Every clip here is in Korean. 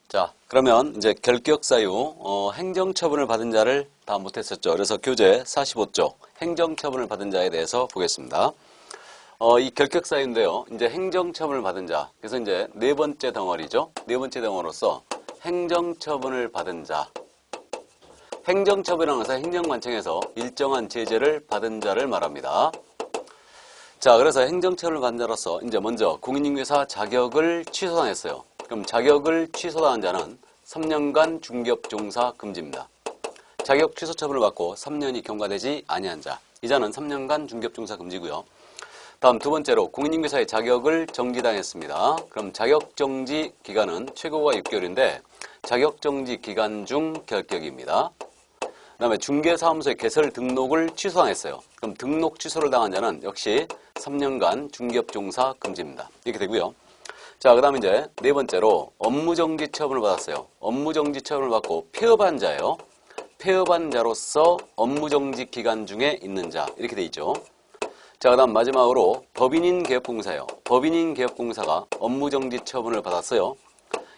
자, 그러면 이제 결격 사유, 행정처분을 받은 자를 다 못했었죠. 그래서 교재 45쪽 행정처분을 받은 자에 대해서 보겠습니다. 이 결격 사유인데요. 이제 행정처분을 받은 자. 그래서 이제 네 번째 덩어리죠. 네 번째 덩어리로서 행정처분을 받은 자. 행정처분이라는 것은 행정관청에서 일정한 제재를 받은 자를 말합니다. 자, 그래서 행정처분을 받은 자로서 이제 먼저 공인중개사 자격을 취소당했어요. 그럼 자격을 취소당한 자는 3년간 중개업종사 금지입니다. 자격 취소 처분을 받고 3년이 경과되지 아니한 자. 이 자는 3년간 중개업종사 금지고요. 다음 두 번째로 공인중개사의 자격을 정지당했습니다. 그럼 자격정지 기간은 최고가 6개월인데 자격정지 기간 중 결격입니다. 그 다음에 중개사무소의 개설 등록을 취소당했어요. 그럼 등록 취소를 당한 자는 역시 3년간 중개업종사 금지입니다. 이렇게 되고요. 자, 그 다음에 이제 네 번째로 업무정지 처분을 받았어요. 업무정지 처분을 받고 폐업한 자예요. 폐업한 자로서 업무정지 기간 중에 있는 자. 이렇게 돼 있죠. 자, 그 다음 마지막으로 법인인 개업공사예요. 법인인 개업공사가 업무정지 처분을 받았어요.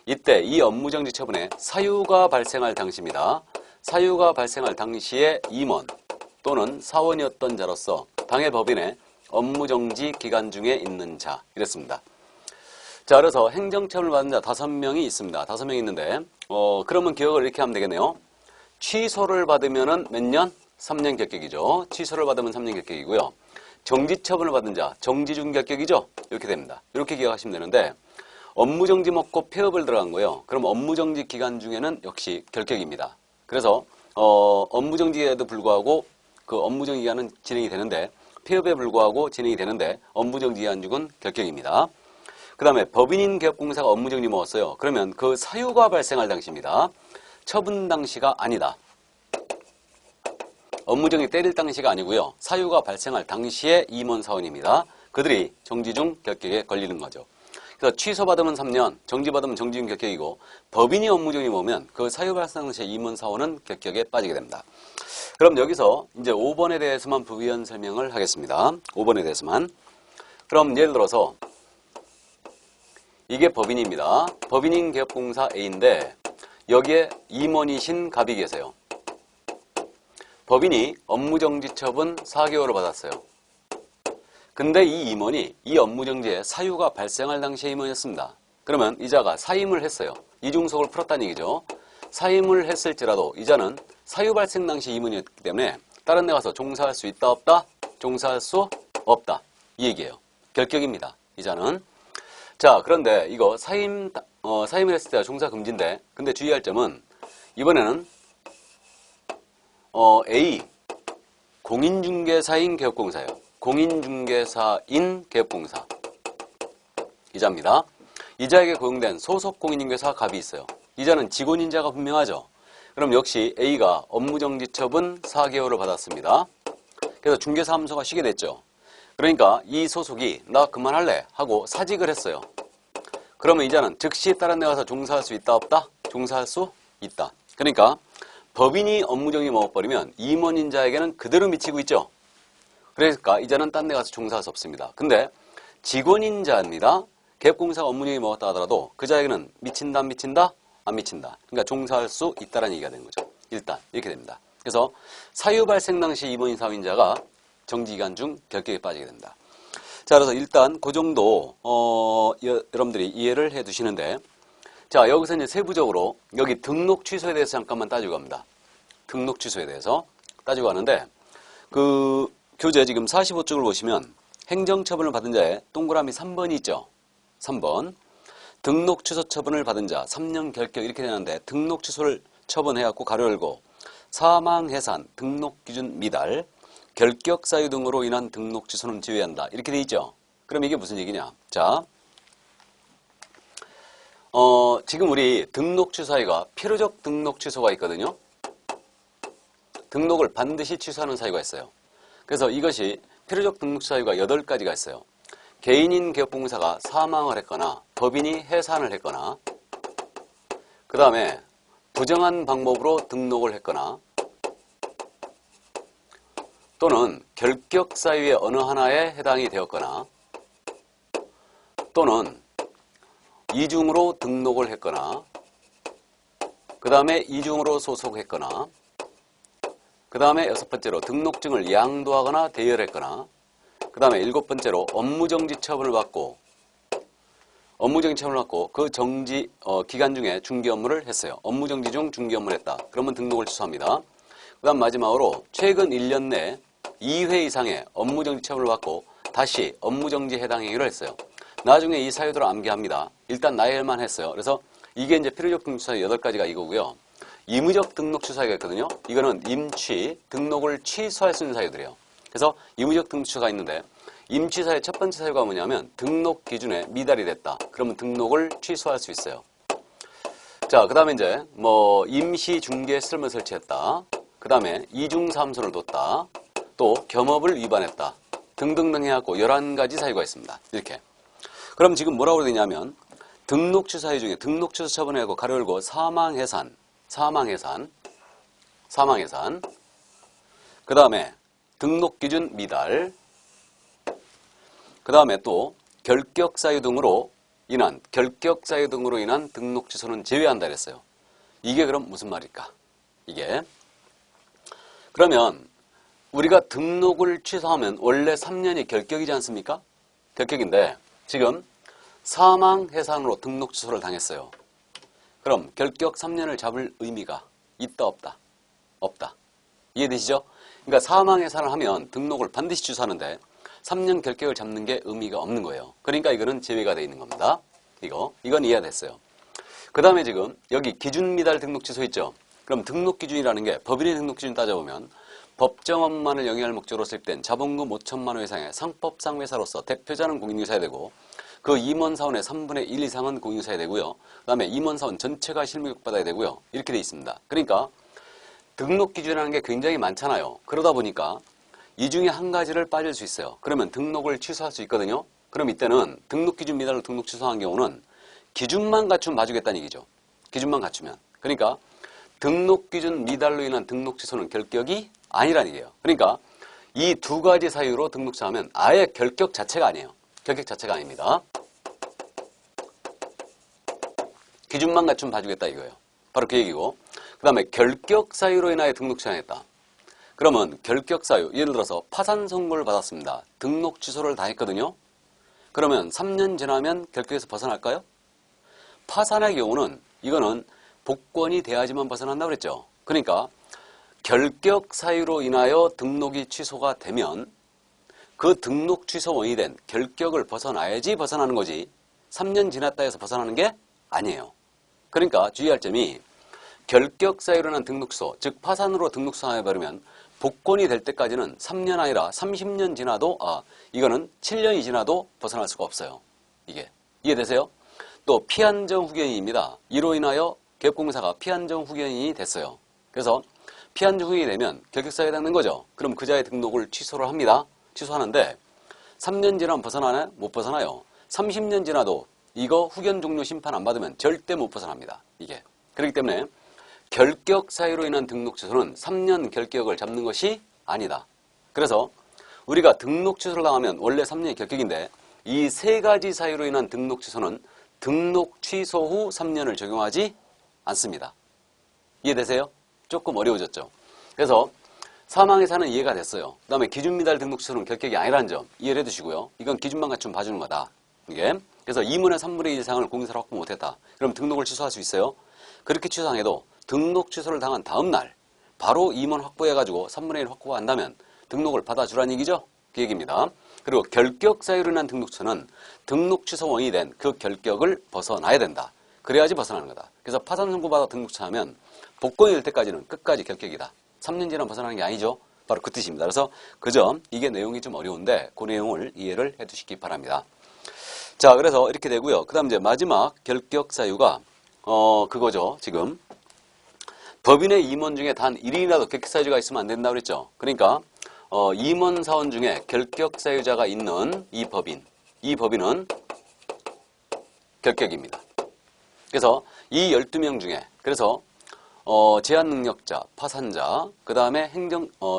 이때 이 업무정지 처분에 사유가 발생할 당시입니다. 사유가 발생할 당시에 임원 또는 사원이었던 자로서 당해 법인의 업무정지 기간 중에 있는 자. 이랬습니다. 자, 그래서 행정처분을 받은 자 5명이 있습니다. 5명이 있는데, 그러면 기억을 이렇게 하면 되겠네요. 취소를 받으면은 몇 년? 3년 결격이죠. 취소를 받으면 3년 결격이고요. 정지처분을 받은 자, 정지 중 결격이죠. 이렇게 됩니다. 이렇게 기억하시면 되는데, 업무정지 먹고 폐업을 들어간 거예요. 그럼 업무정지 기간 중에는 역시 결격입니다. 그래서 업무정지에도 불구하고 그 업무정지 기간은 진행이 되는데, 폐업에 불구하고 진행이 되는데 업무정지 기간 중은 결격입니다. 그 다음에 법인인 개업공사가 업무정지 먹었어요. 그러면 그 사유가 발생할 당시입니다. 처분 당시가 아니다. 업무정지 때릴 당시가 아니고요. 사유가 발생할 당시에 임원 사원입니다. 그들이 정지 중 결격에 걸리는 거죠. 그래서 취소받으면 3년, 정지받으면 정지 중 결격이고 법인이 업무정지 먹으면 그 사유 발생 당시에 임원 사원은 결격에 빠지게 됩니다. 그럼 여기서 이제 5번에 대해서만 부연 설명을 하겠습니다. 5번에 대해서만. 그럼 예를 들어서 이게 법인입니다. 법인인 개업공사 A인데 여기에 임원이신 갑이 계세요. 법인이 업무정지 처분 4개월을 받았어요. 근데 이 임원이 이 업무정지에 사유가 발생할 당시의 임원이었습니다. 그러면 이자가 사임을 했어요. 이중속을 풀었다는 얘기죠. 사임을 했을지라도 이자는 사유 발생 당시 임원이었기 때문에 다른 데 가서 종사할 수 있다 없다? 종사할 수 없다. 이 얘기예요. 결격입니다. 이자는. 자, 그런데 이거 사임을 했을 때가 종사 금지인데, 근데 주의할 점은 이번에는 A 공인중개사인 개업공사예요. 공인중개사인 개업공사 이자입니다. 이자에게 고용된 소속 공인중개사 갑이 있어요. 이자는 직원인자가 분명하죠. 그럼 역시 A가 업무정지 처분 4개월을 받았습니다. 그래서 중개사무소가 쉬게 됐죠. 그러니까 이 소속이 나 그만할래 하고 사직을 했어요. 그러면 이자는 즉시 다른 데 가서 종사할 수 있다 없다? 종사할 수 있다. 그러니까 법인이 업무정지 먹어버리면 임원인자에게는 그대로 미치고 있죠. 그러니까 이자는 딴 데 가서 종사할 수 없습니다. 근데 직원인자입니다. 개업공사가 업무정지 먹었다 하더라도 그 자에게는 미친다 안 미친다? 안 미친다. 그러니까 종사할 수 있다는 얘기가 되는 거죠. 일단 이렇게 됩니다. 그래서 사유 발생 당시 임원인 사유인자가 정지기간 중 결격에 빠지게 됩니다. 자, 그래서 일단 그 정도 여러분들이 이해를 해 두시는데, 자, 여기서 이제 세부적으로 여기 등록 취소에 대해서 잠깐만 따지고 갑니다. 등록 취소에 대해서 따지고 가는데, 그 교재 지금 45쪽을 보시면 행정처분을 받은 자에 동그라미 3번이 있죠. 3번. 등록 취소 처분을 받은 자 3년 결격 이렇게 되는데, 등록 취소를 처분해갖고 가로 열고 사망 해산 등록 기준 미달 결격 사유 등으로 인한 등록 취소는 제외한다. 이렇게 돼 있죠. 그럼 이게 무슨 얘기냐? 자, 지금 우리 등록 취소 사유가 필요적 등록 취소가 있거든요. 등록을 반드시 취소하는 사유가 있어요. 그래서 이것이 필요적 등록 취소 사유가 8가지가 있어요. 개인인 개업공사가 사망을 했거나 법인이 해산을 했거나, 그 다음에 부정한 방법으로 등록을 했거나, 또는 결격 사유의 어느 하나에 해당이 되었거나, 또는 이중으로 등록을 했거나, 그 다음에 이중으로 소속했거나, 그 다음에 여섯 번째로 등록증을 양도하거나 대여했거나, 그 다음에 일곱 번째로 업무정지 처분을 받고 그 정지 기간 중에 중개 업무를 했어요. 업무정지 중 중개 업무를 했다. 그러면 등록을 취소합니다. 그 다음 마지막으로 최근 1년 내 2회 이상의 업무정지 처분을 받고 다시 업무정지에 해당 행위를 했어요. 나중에 이 사유들을 암기합니다. 일단 나열만 했어요. 그래서 이게 이제 필요적 등록 취소 8가지가 이거고요. 의무적 등록 취소가 있거든요. 이거는 임취, 등록을 취소할 수 있는 사유들이에요. 그래서 의무적 등록 취소가 있는데 임취사의 첫 번째 사유가 뭐냐면 등록 기준에 미달이 됐다. 그러면 등록을 취소할 수 있어요. 자, 그 다음에 이제 뭐 임시 중개 시설물 설치했다. 그 다음에 이중사무소를 뒀다. 또 겸업을 위반했다. 등등등 해갖고 11가지 사유가 있습니다. 이렇게. 그럼 지금 뭐라고 되냐면 등록 취소 사유 중에 등록 취소 처분하고 가로 열고 사망해산. 그 다음에 등록 기준 미달. 그 다음에 또 결격사유 등으로 인한 등록 취소는 제외한다 그랬어요. 이게 그럼 무슨 말일까? 이게 그러면 우리가 등록을 취소하면 원래 3년이 결격이지 않습니까? 결격인데 지금 사망해산으로 등록 취소를 당했어요. 그럼 결격 3년을 잡을 의미가 있다 없다? 없다. 이해되시죠? 그러니까 사망해산을 하면 등록을 반드시 취소하는데 3년 결격을 잡는 게 의미가 없는 거예요. 그러니까 이거는 제외가 되어 있는 겁니다. 이건 이해가 됐어요. 그 다음에 지금 여기 기준 미달 등록 취소 있죠? 그럼 등록 기준이라는 게 법인의 등록 기준 따져보면 법정 업무만을 영위할 목적으로 수립된 자본금 5천만 원 이상의 상법상 회사로서 대표자는 공인중개사야 되고 그 임원사원의 3분의 1 이상은 공인중개사야 되고요. 그 다음에 임원사원 전체가 실무교육받아야 되고요. 이렇게 돼 있습니다. 그러니까 등록 기준이라는 게 굉장히 많잖아요. 그러다 보니까 이 중에 한 가지를 빠질 수 있어요. 그러면 등록을 취소할 수 있거든요. 그럼 이때는 등록 기준 미달로 등록 취소한 경우는 기준만 갖추면 봐주겠다는 얘기죠. 기준만 갖추면. 그러니까 등록 기준 미달로 인한 등록 취소는 결격이 아니라는 얘기예요. 그러니까 이 두 가지 사유로 등록 취소하면 아예 결격 자체가 아니에요. 결격 자체가 아닙니다. 기준만 갖추면 봐주겠다 이거예요. 바로 그 얘기고. 그 다음에 결격 사유로 인하여 등록 취소했다. 그러면 결격 사유, 예를 들어서 파산 선고를 받았습니다. 등록 취소를 다 했거든요. 그러면 3년 지나면 결격에서 벗어날까요? 파산의 경우는 이거는 복권이 돼야지만 벗어난다고 그랬죠. 그러니까 결격 사유로 인하여 등록이 취소가 되면 그 등록 취소 원인이 된 결격을 벗어나야지 벗어나는 거지 3년 지났다 해서 벗어나는 게 아니에요. 그러니까 주의할 점이 결격 사유로 인한 등록 취소, 즉 파산으로 등록 취소해버리면 복권이 될 때까지는 3년 아니라 30년 지나도 이거는 7년이 지나도 벗어날 수가 없어요. 이게 이해되세요? 또 피한정 후견인입니다. 이로 인하여 기업공사가 피한정 후견인이 됐어요. 그래서 피한정 후견인이 되면 결격사유에 해당되는 거죠. 그럼 그자의 등록을 취소를 합니다. 취소하는데 3년 지나면 벗어나나요? 못 벗어나요. 30년 지나도 이거 후견 종료 심판 안 받으면 절대 못 벗어납니다. 이게 그렇기 때문에 결격 사유로 인한 등록 취소는 3년 결격을 잡는 것이 아니다. 그래서 우리가 등록 취소를 당하면 원래 3년이 결격인데 이 세 가지 사유로 인한 등록 취소는 등록 취소 후 3년을 적용하지 않습니다. 이해되세요? 조금 어려워졌죠. 그래서 사망해산은 이해가 됐어요. 그 다음에 기준 미달 등록 취소는 결격이 아니라는 점 이해를 해두시고요. 이건 기준만 갖추면 봐주는 거다. 이게 그래서 2문의 3분의 1 이상을 공인사로 확보 못했다. 그럼 등록을 취소할 수 있어요. 그렇게 취소당해도 등록 취소를 당한 다음 날 바로 임원 확보해가지고 3분의 1 확보한다면 등록을 받아주라는 얘기죠. 그 얘기입니다. 그리고 결격 사유로 인한 등록 취소는 등록 취소 원인이 된 그 결격을 벗어나야 된다. 그래야지 벗어나는 거다. 그래서 파산 선고받아 등록 취소하면 복권이 될 때까지는 끝까지 결격이다. 3년 지나면 벗어나는 게 아니죠. 바로 그 뜻입니다. 그래서 그 점 이게 내용이 좀 어려운데 그 내용을 이해를 해두시기 바랍니다. 자, 그래서 이렇게 되고요. 그 다음 이제 마지막 결격 사유가 그거죠. 지금 법인의 임원 중에 단 1인이라도 결격 사유자가 있으면 안 된다고 그랬죠. 그러니까 임원 사원 중에 결격 사유자가 있는 이 법인은 결격입니다. 그래서 이 12명 중에 그래서 제한 능력자, 파산자, 그 다음에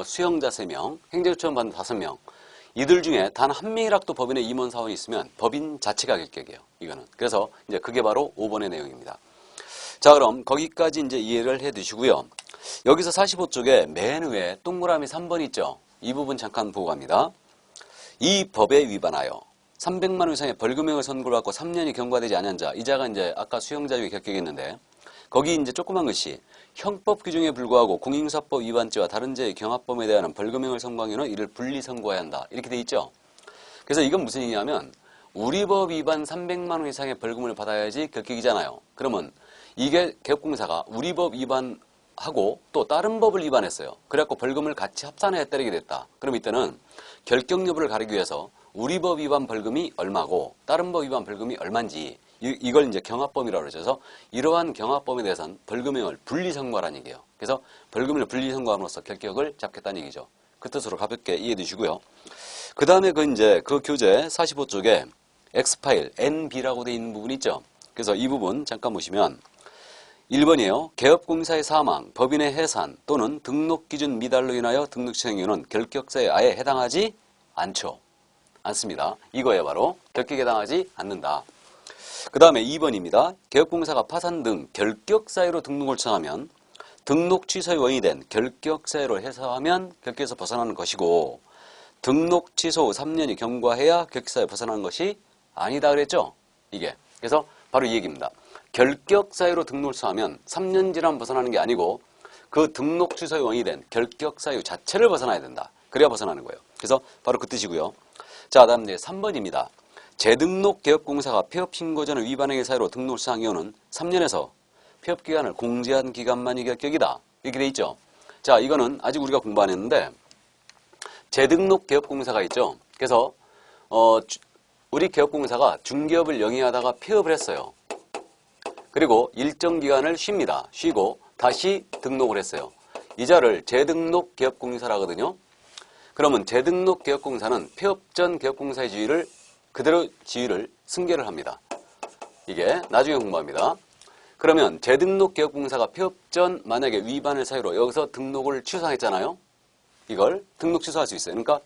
수형자 3명, 행정처분 받는 5명 이들 중에 단 한 명이라도 법인의 임원 사원이 있으면 법인 자체가 결격이에요. 이거는. 그래서 이제 그게 바로 5번의 내용입니다. 자, 그럼 거기까지 이제 이해를 해 두시고요. 여기서 45쪽에 맨 위에 동그라미 3번 있죠? 이 부분 잠깐 보고 갑니다. 이 법에 위반하여 300만 원 이상의 벌금형을 선고를 받고 3년이 경과되지 않은 자, 이자가 이제 아까 수용자유의 격격이 있는데 거기 이제 조그만 것이 형법 규정에 불구하고 공인중개사법 위반죄와 다른 죄의 경합범에 대한 벌금형을 선고한 경우는 이를 분리 선고해야 한다. 이렇게 돼 있죠. 그래서 이건 무슨 얘기냐면 우리 법 위반 300만 원 이상의 벌금을 받아야지 격격이잖아요. 그러면 이게 개업공사가 우리 법 위반하고 또 다른 법을 위반했어요. 그래갖고 벌금을 같이 합산해야 때리게 됐다. 그럼 이때는 결격 여부를 가리기 위해서 우리 법 위반 벌금이 얼마고 다른 법 위반 벌금이 얼마인지 이걸 이제 경합범이라고 그러죠. 그래서 이러한 경합범에 대해서는 벌금형을 분리 선고하라는 얘기예요. 그래서 벌금을 분리 선고함으로써 결격을 잡겠다는 얘기죠. 그 뜻으로 가볍게 이해해 두시고요. 그 다음에 그 교재 45쪽에 X파일 NB라고 되어 있는 부분이 있죠. 그래서 이 부분 잠깐 보시면 1번이에요. 개업공사의 사망, 법인의 해산 또는 등록기준 미달로 인하여 등록시행유는 결격사에 아예 해당하지 않습니다. 이거에 바로 결격에 해당하지 않는다. 그 다음에 2번입니다. 개업공사가 파산 등 결격사유로 등록을 청하면 등록 취소의 원인이 된 결격사유로 해소하면 결격에서 벗어나는 것이고 등록 취소 후 3년이 경과해야 결격사유 벗어나는 것이 아니다 그랬죠? 이게. 그래서 바로 이 얘기입니다. 결격사유로 등록을 청하면 3년 지나면 벗어나는 게 아니고 그 등록 취소의 원인이 된 결격사유 자체를 벗어나야 된다. 그래야 벗어나는 거예요. 그래서 바로 그 뜻이고요. 자, 다음 이제 3번입니다. 재등록 개업공사가 폐업신고전을 위반행위 사유로 등록을 시작한 경우는 3년에서 폐업기간을 공제한 기간만이 결격이다. 이렇게 돼 있죠. 자, 이거는 아직 우리가 공부 안 했는데 재등록 개업공사가 있죠. 그래서 우리 개업공사가 중개업을 영위하다가 폐업을 했어요. 그리고 일정 기간을 쉽니다. 쉬고 다시 등록을 했어요. 이자를 재등록 개업공사라거든요. 그러면 재등록 개업공사는 폐업 전 개업공사의 지위를 그대로 지위를 승계를 합니다. 이게 나중에 공부합니다. 그러면 재등록 개업공사가 폐업 전 만약에 위반을 사유로 여기서 등록을 취소했잖아요. 이걸 등록 취소할 수 있어요. 그러니까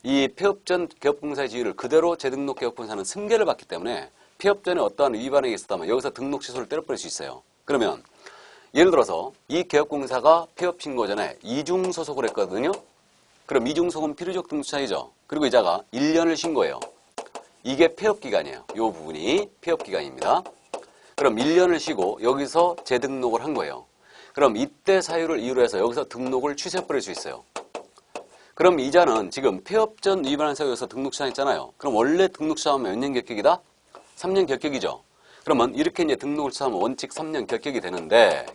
이 폐업 전 개업공사의 지위를 그대로 재등록 개업공사는 승계를 받기 때문에 폐업 전에 어떠한 위반행위가 있었다면 여기서 등록 취소를 때려버릴 수 있어요. 그러면 예를 들어서 이 개업공사가 폐업 신고 전에 이중 소속을 했거든요. 그럼 이중 소속은 필요적 등록차이죠. 그리고 이자가 1년을 신고해요. 이게 폐업 기간이에요. 이 부분이 폐업 기간입니다. 그럼 1년을 쉬고 여기서 재등록을 한 거예요. 그럼 이때 사유를 이유로 해서 여기서 등록을 취소해버릴 수 있어요. 그럼 이자는 지금 폐업 전 위반한 사유에서 등록 취소했잖아요. 그럼 원래 등록 취소하면 몇 년 결격이다? 3년 결격이죠. 그러면 이렇게 이제 등록을 취소하면 원칙 3년 결격이 되는데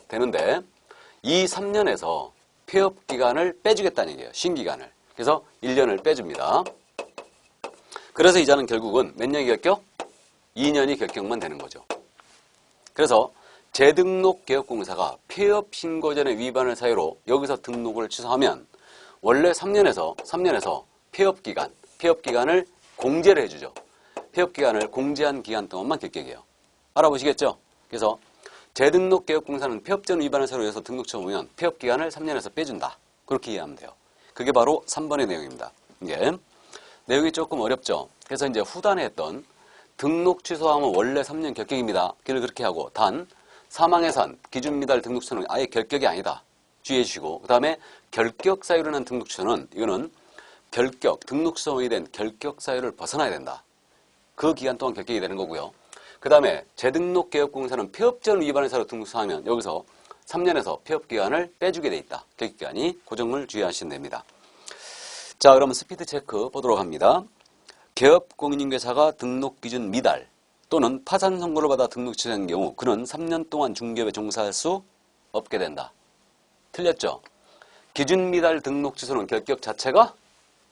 이 3년에서 폐업 기간을 빼주겠다는 얘기예요. 신기간을. 그래서 1년을 빼줍니다. 그래서 이자는 결국은 몇 년이 결격? 2년이 결격만 되는 거죠. 그래서 재등록 개업공사가 폐업 신고 전에 위반을 사유로 여기서 등록을 취소하면 원래 3년에서 폐업 기간을 공제를 해주죠. 폐업 기간을 공제한 기간 동안만 결격이에요. 알아보시겠죠? 그래서 재등록 개업공사는 폐업 전 위반을 사유로 해서 등록 취소하면 폐업 기간을 3년에서 빼준다. 그렇게 이해하면 돼요. 그게 바로 3번의 내용입니다. 이게 내용이 조금 어렵죠. 그래서 이제 후단에 했던 등록 취소하면 원래 3년 결격입니다. 그걸 그렇게 하고 단 사망해산 기준 미달 등록 취소는 아예 결격이 아니다. 주의해 주시고 그 다음에 결격 사유로 난 등록 취소는 이거는 등록 취소이 된 결격 사유를 벗어나야 된다. 그 기간 동안 결격이 되는 거고요. 그 다음에 재등록 개업공사는 폐업 전 위반을 사유로 등록 취소하면 여기서 3년에서 폐업 기간을 빼주게 돼 있다. 결격 기간이 그 점을 주의하시면 됩니다. 자, 그러면 스피드 체크 보도록 합니다. 개업 공인중개사가 등록 기준 미달 또는 파산 선고를 받아 등록 취소한 경우 그는 3년 동안 중개업에 종사할 수 없게 된다. 틀렸죠? 기준 미달 등록 취소는 결격 자체가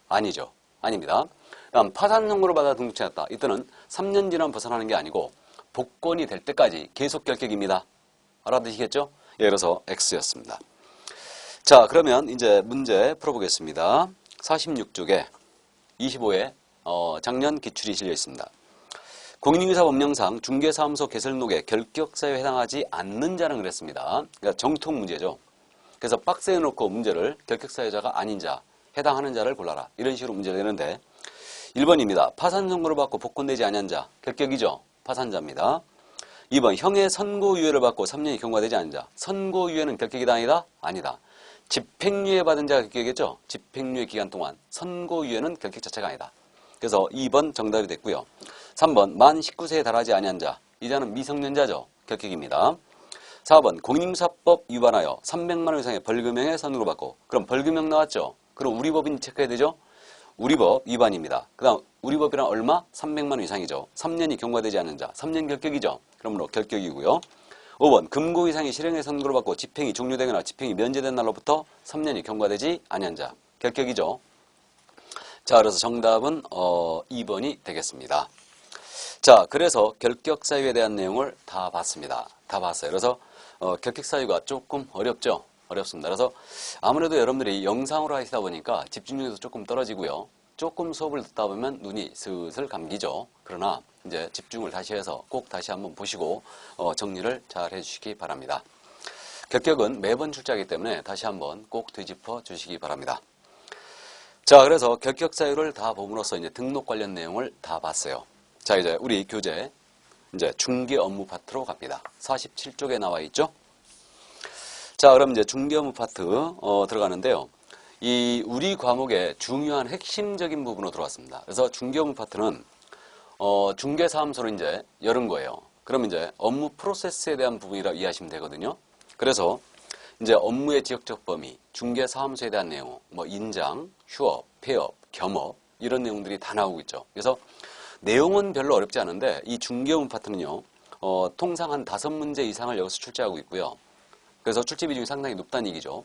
아니죠. 아닙니다. 다음 파산 선고를 받아 등록 취소했다. 이때는 3년 지나면 벗어나는 게 아니고 복권이 될 때까지 계속 결격입니다. 알아두시겠죠? 예, 그래서 X였습니다. 자, 그러면 이제 문제 풀어보겠습니다. 46쪽에 25회 작년 기출이 실려 있습니다. 공인중개사 법령상 중개사무소 개설록에 결격사유에 해당하지 않는 자는 그랬습니다. 그러니까 정통 문제죠. 그래서 박스에 놓고 문제를 결격사유자가 아닌 자, 해당하는 자를 골라라. 이런 식으로 문제를 내는데 1번입니다. 파산 선고를 받고 복권되지 아니한 자, 결격이죠. 파산자입니다. 2번 형의 선고유예를 받고 3년이 경과되지 않은 자. 선고유예는 결격이다 아니다? 아니다. 집행유예 받은 자가 결격이겠죠? 집행유예 기간 동안 선고유예는 결격 자체가 아니다. 그래서 2번 정답이 됐고요. 3번 만 19세에 달하지 아니한 자. 이 자는 미성년자죠. 결격입니다. 4번 공인인사법 위반하여 300만 원 이상의 벌금형에 선고를 받고. 그럼 벌금형 나왔죠? 그럼 우리 법인 체크해야 되죠? 우리법 위반입니다. 그 다음 우리법이란 얼마? 300만 원 이상이죠. 3년이 경과되지 않은 자. 3년 결격이죠. 그러므로 결격이고요. 5번 금고 이상의 실형의 선고를 받고 집행이 종료되거나 집행이 면제된 날로부터 3년이 경과되지 아니한 자. 결격이죠. 자, 그래서 정답은 2번이 되겠습니다. 자, 그래서 결격 사유에 대한 내용을 다 봤습니다. 다 봤어요. 그래서 결격 사유가 조금 어렵죠. 어렵습니다. 그래서 아무래도 여러분들이 영상으로 하시다 보니까 집중력도 조금 떨어지고요. 조금 수업을 듣다 보면 눈이 슬슬 감기죠. 그러나 이제 집중을 다시 해서 꼭 다시 한번 보시고 정리를 잘 해주시기 바랍니다. 결격은 매번 출제하기 때문에 다시 한번 꼭 되짚어 주시기 바랍니다. 자, 그래서 결격 사유를 다 봄으로써 이제 등록 관련 내용을 다 봤어요. 자, 이제 우리 교재 이제 중개 업무 파트로 갑니다. 47쪽에 나와 있죠. 자, 그럼 이제 중개 업무 파트 들어가는데요. 이 우리 과목의 중요한 핵심적인 부분으로 들어왔습니다. 그래서 중개 업무 파트는 중개사무소로 이제 열은 거예요. 그럼 이제 업무 프로세스에 대한 부분이라 이해하시면 되거든요. 그래서 이제 업무의 지역적 범위, 중개사무소에 대한 내용, 뭐 인장, 휴업, 폐업, 겸업 이런 내용들이 다 나오고 있죠. 그래서 내용은 별로 어렵지 않은데 이 중개 업무 파트는요. 통상 한 5문제 이상을 여기서 출제하고 있고요. 그래서 출제 비중이 상당히 높다는 얘기죠.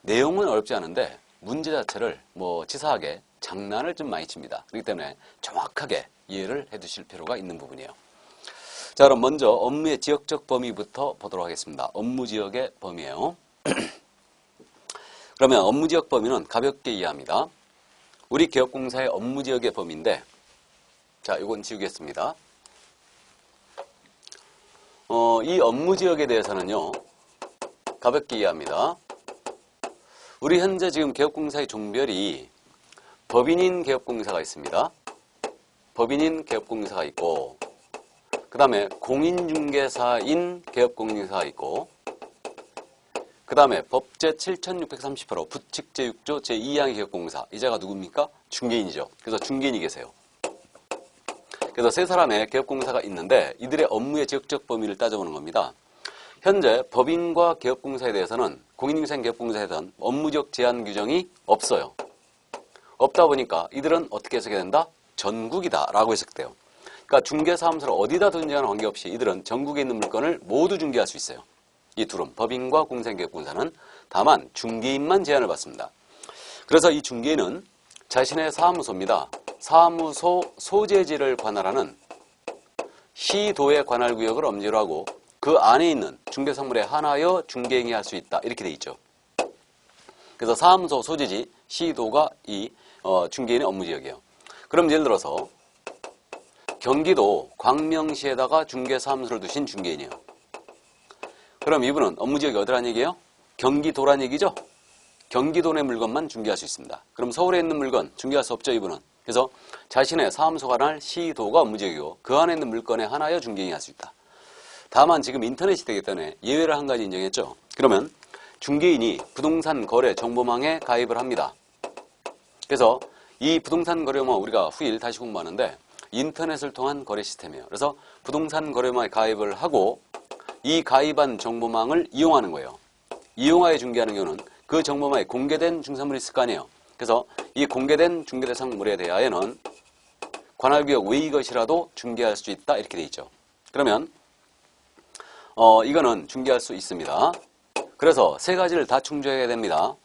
내용은 어렵지 않은데 문제 자체를 뭐 치사하게 장난을 좀 많이 칩니다. 그렇기 때문에 정확하게 이해를 해두실 필요가 있는 부분이에요. 자, 그럼 먼저 업무의 지역적 범위부터 보도록 하겠습니다. 업무 지역의 범위예요. 그러면 업무 지역 범위는 가볍게 이해합니다. 우리 기업공사의 업무 지역의 범위인데, 자, 이건 지우겠습니다. 이 업무 지역에 대해서는요. 가볍게 이해합니다. 우리 현재 지금 기업공사의 종별이 법인인 기업공사가 있습니다. 법인인 기업공사가 있고 그 다음에 공인중개사인 기업공사가 있고 그 다음에 법제 7638호 부칙 제6조 제2항의 기업공사 이 자가 누굽니까? 중개인이죠. 그래서 중개인이 계세요. 그래서 세 사람의 기업공사가 있는데 이들의 업무의 지역적 범위를 따져보는 겁니다. 현재 법인과 기업공사에 대해서는 공인중개사인 기업공사에선 업무적 제한 규정이 없어요. 없다 보니까 이들은 어떻게 해석해야 된다? 전국이다 라고 해석돼요. 그러니까 중개사무소를 어디다 둔지와는 관계없이 이들은 전국에 있는 물건을 모두 중개할 수 있어요. 이 둘은 법인과 공사인 기업공사는 다만 중개인만 제한을 받습니다. 그래서 이 중개인은 자신의 사무소입니다. 사무소 소재지를 관할하는 시도의 관할구역을 엄지로 하고 그 안에 있는 중개사물에 한하여 중개행위 할 수 있다. 이렇게 돼 있죠. 그래서 사무소 소재지 시도가 이 중개인의 업무지역이에요. 그럼 예를 들어서 경기도 광명시에다가 중개사무소를 두신 중개인이에요. 그럼 이분은 업무지역이 어디란 얘기예요? 경기도란 얘기죠? 경기도 내 물건만 중개할 수 있습니다. 그럼 서울에 있는 물건 중개할 수 없죠, 이분은. 그래서 자신의 사무소가 관할 시도가 업무지역이고 그 안에 있는 물건에 한하여 중개행위 할 수 있다. 다만 지금 인터넷이 되기 때문에 예외를 한 가지 인정했죠. 그러면 중개인이 부동산 거래 정보망에 가입을 합니다. 그래서 이 부동산 거래망 우리가 후일 다시 공부하는데 인터넷을 통한 거래 시스템이에요. 그래서 부동산 거래망에 가입을 하고 이 가입한 정보망을 이용하는 거예요. 이용하여 중개하는 경우는 그 정보망에 공개된 중개사물이 있을 거 아니에요. 그래서 이 공개된 중개대상물에 대하여는 관할구역 외의 것이라도 중개할 수 있다 이렇게 돼 있죠. 그러면 이거는 중개할 수 있습니다. 그래서 세 가지를 다 충족해야 됩니다.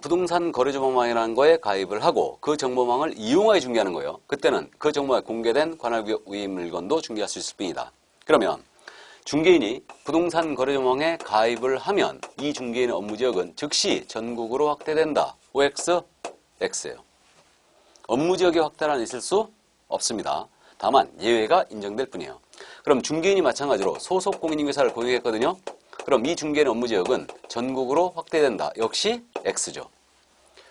부동산 거래정보망이라는 거에 가입을 하고 그 정보망을 이용하여 중개하는 거예요. 그때는 그 정보망에 공개된 관할구역 외의 물건도 중개할 수 있을 뿐이다. 그러면 중개인이 부동산 거래정보망에 가입을 하면 이 중개인의 업무지역은 즉시 전국으로 확대된다. OX, X예요. 업무지역의 확대는 있을 수 없습니다. 다만 예외가 인정될 뿐이에요. 그럼 중개인이 마찬가지로 소속 공인중개사를 고용했거든요. 그럼 이 중개인의 업무지역은 전국으로 확대된다. 역시 X죠.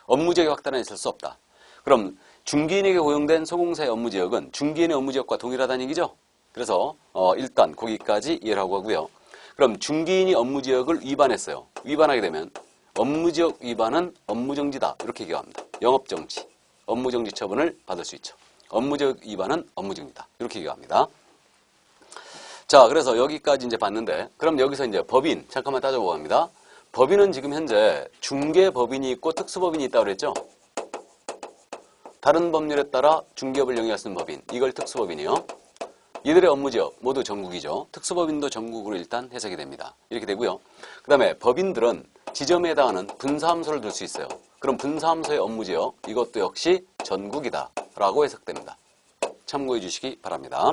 업무지역의 확대는 있을 수 없다. 그럼 중개인에게 고용된 소공사의 업무지역은 중개인의 업무지역과 동일하다는 얘기죠. 그래서 일단 거기까지 이해를 하고 하고요. 그럼 중개인이 업무지역을 위반했어요. 위반하게 되면 업무지역 위반은 업무정지다. 이렇게 기억합니다. 영업정지, 업무정지 처분을 받을 수 있죠. 업무지역 위반은 업무정지다. 이렇게 기억합니다. 자, 그래서 여기까지 이제 봤는데, 그럼 여기서 이제 법인, 잠깐만 따져보고 합니다. 법인은 지금 현재 중개법인이 있고 특수법인이 있다고 그랬죠? 다른 법률에 따라 중개업을 영위할 수 있는 법인, 이걸 특수법인이요. 이들의 업무지역 모두 전국이죠. 특수법인도 전국으로 일단 해석이 됩니다. 이렇게 되고요. 그 다음에 법인들은 지점에 해당하는 분사함소를 둘 수 있어요. 그럼 분사함소의 업무지역, 이것도 역시 전국이다 라고 해석됩니다. 참고해 주시기 바랍니다.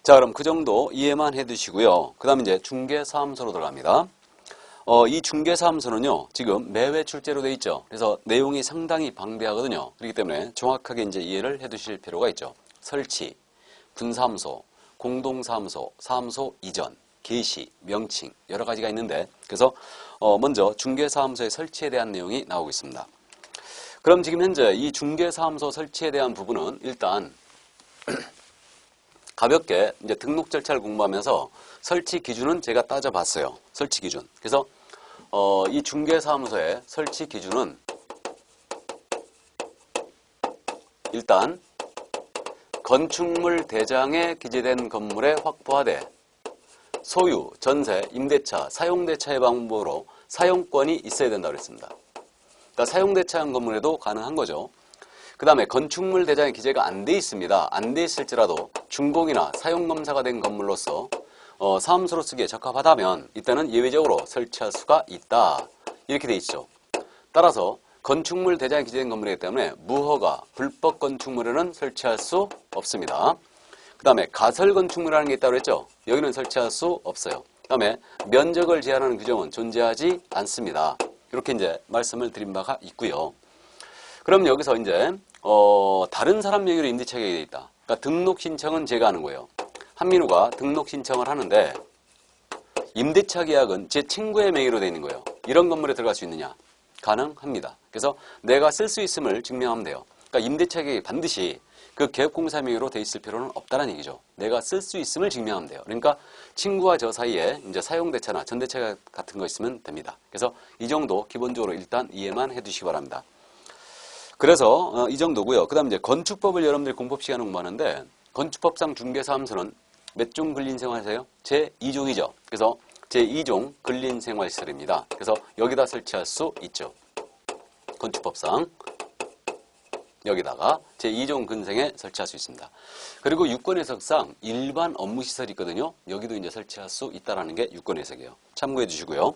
자, 그럼 그 정도 이해만 해두시고요. 그 다음에 이제 중개사무소로 들어갑니다. 이 중개사무소는요, 지금 매회 출제로 돼 있죠. 그래서 내용이 상당히 방대하거든요. 그렇기 때문에 정확하게 이제 이해를 해두실 필요가 있죠. 설치, 분사무소, 공동사무소, 사무소 이전, 개시, 명칭 여러 가지가 있는데, 그래서 먼저 중개사무소의 설치에 대한 내용이 나오고 있습니다. 그럼 지금 현재 이 중개사무소 설치에 대한 부분은 일단 가볍게 이제 등록 절차를 공부하면서 설치 기준은 제가 따져봤어요. 설치 기준. 그래서 이 중개사무소의 설치 기준은 일단 건축물 대장에 기재된 건물에 확보하되 소유, 전세, 임대차, 사용대차의 방법으로 사용권이 있어야 된다고 그랬습니다. 그러니까 사용대차형 건물에도 가능한 거죠. 그 다음에 건축물 대장에 기재가 안 돼 있습니다. 안 돼 있을지라도 준공이나 사용검사가 된 건물로서 사무소로 쓰기에 적합하다면 이때는 예외적으로 설치할 수가 있다. 이렇게 돼 있죠. 따라서 건축물 대장에 기재된 건물이기 때문에 무허가, 불법 건축물에는 설치할 수 없습니다. 그 다음에 가설 건축물이라는 게 있다고 그랬죠. 여기는 설치할 수 없어요. 그 다음에 면적을 제한하는 규정은 존재하지 않습니다. 이렇게 이제 말씀을 드린 바가 있고요. 그럼 여기서 이제 다른 사람 명의로 임대차 계약이 되어 있다. 그러니까 등록 신청은 제가 하는 거예요. 한민우가 등록 신청을 하는데 임대차 계약은 제 친구의 명의로 되어 있는 거예요. 이런 건물에 들어갈 수 있느냐? 가능합니다. 그래서 내가 쓸 수 있음을 증명하면 돼요. 그러니까 임대차 계약이 반드시 그 개업공사 명의로 돼 있을 필요는 없다는 얘기죠. 내가 쓸 수 있음을 증명하면 돼요. 그러니까 친구와 저 사이에 이제 사용대차나 전대차 같은 거 있으면 됩니다. 그래서 이 정도 기본적으로 일단 이해만 해두시기 바랍니다. 그래서 이 정도고요. 그 다음 이제 건축법을 여러분들이 공법 시간에 공부하는데 건축법상 중개사무소는 몇 종 근린생활시설이에요? 제2종이죠. 그래서 제2종 근린생활시설입니다. 그래서 여기다 설치할 수 있죠. 건축법상 여기다가 제2종 근생에 설치할 수 있습니다. 그리고 유권해석상 일반 업무시설이 있거든요. 여기도 이제 설치할 수 있다는 게 유권해석이에요. 참고해 주시고요.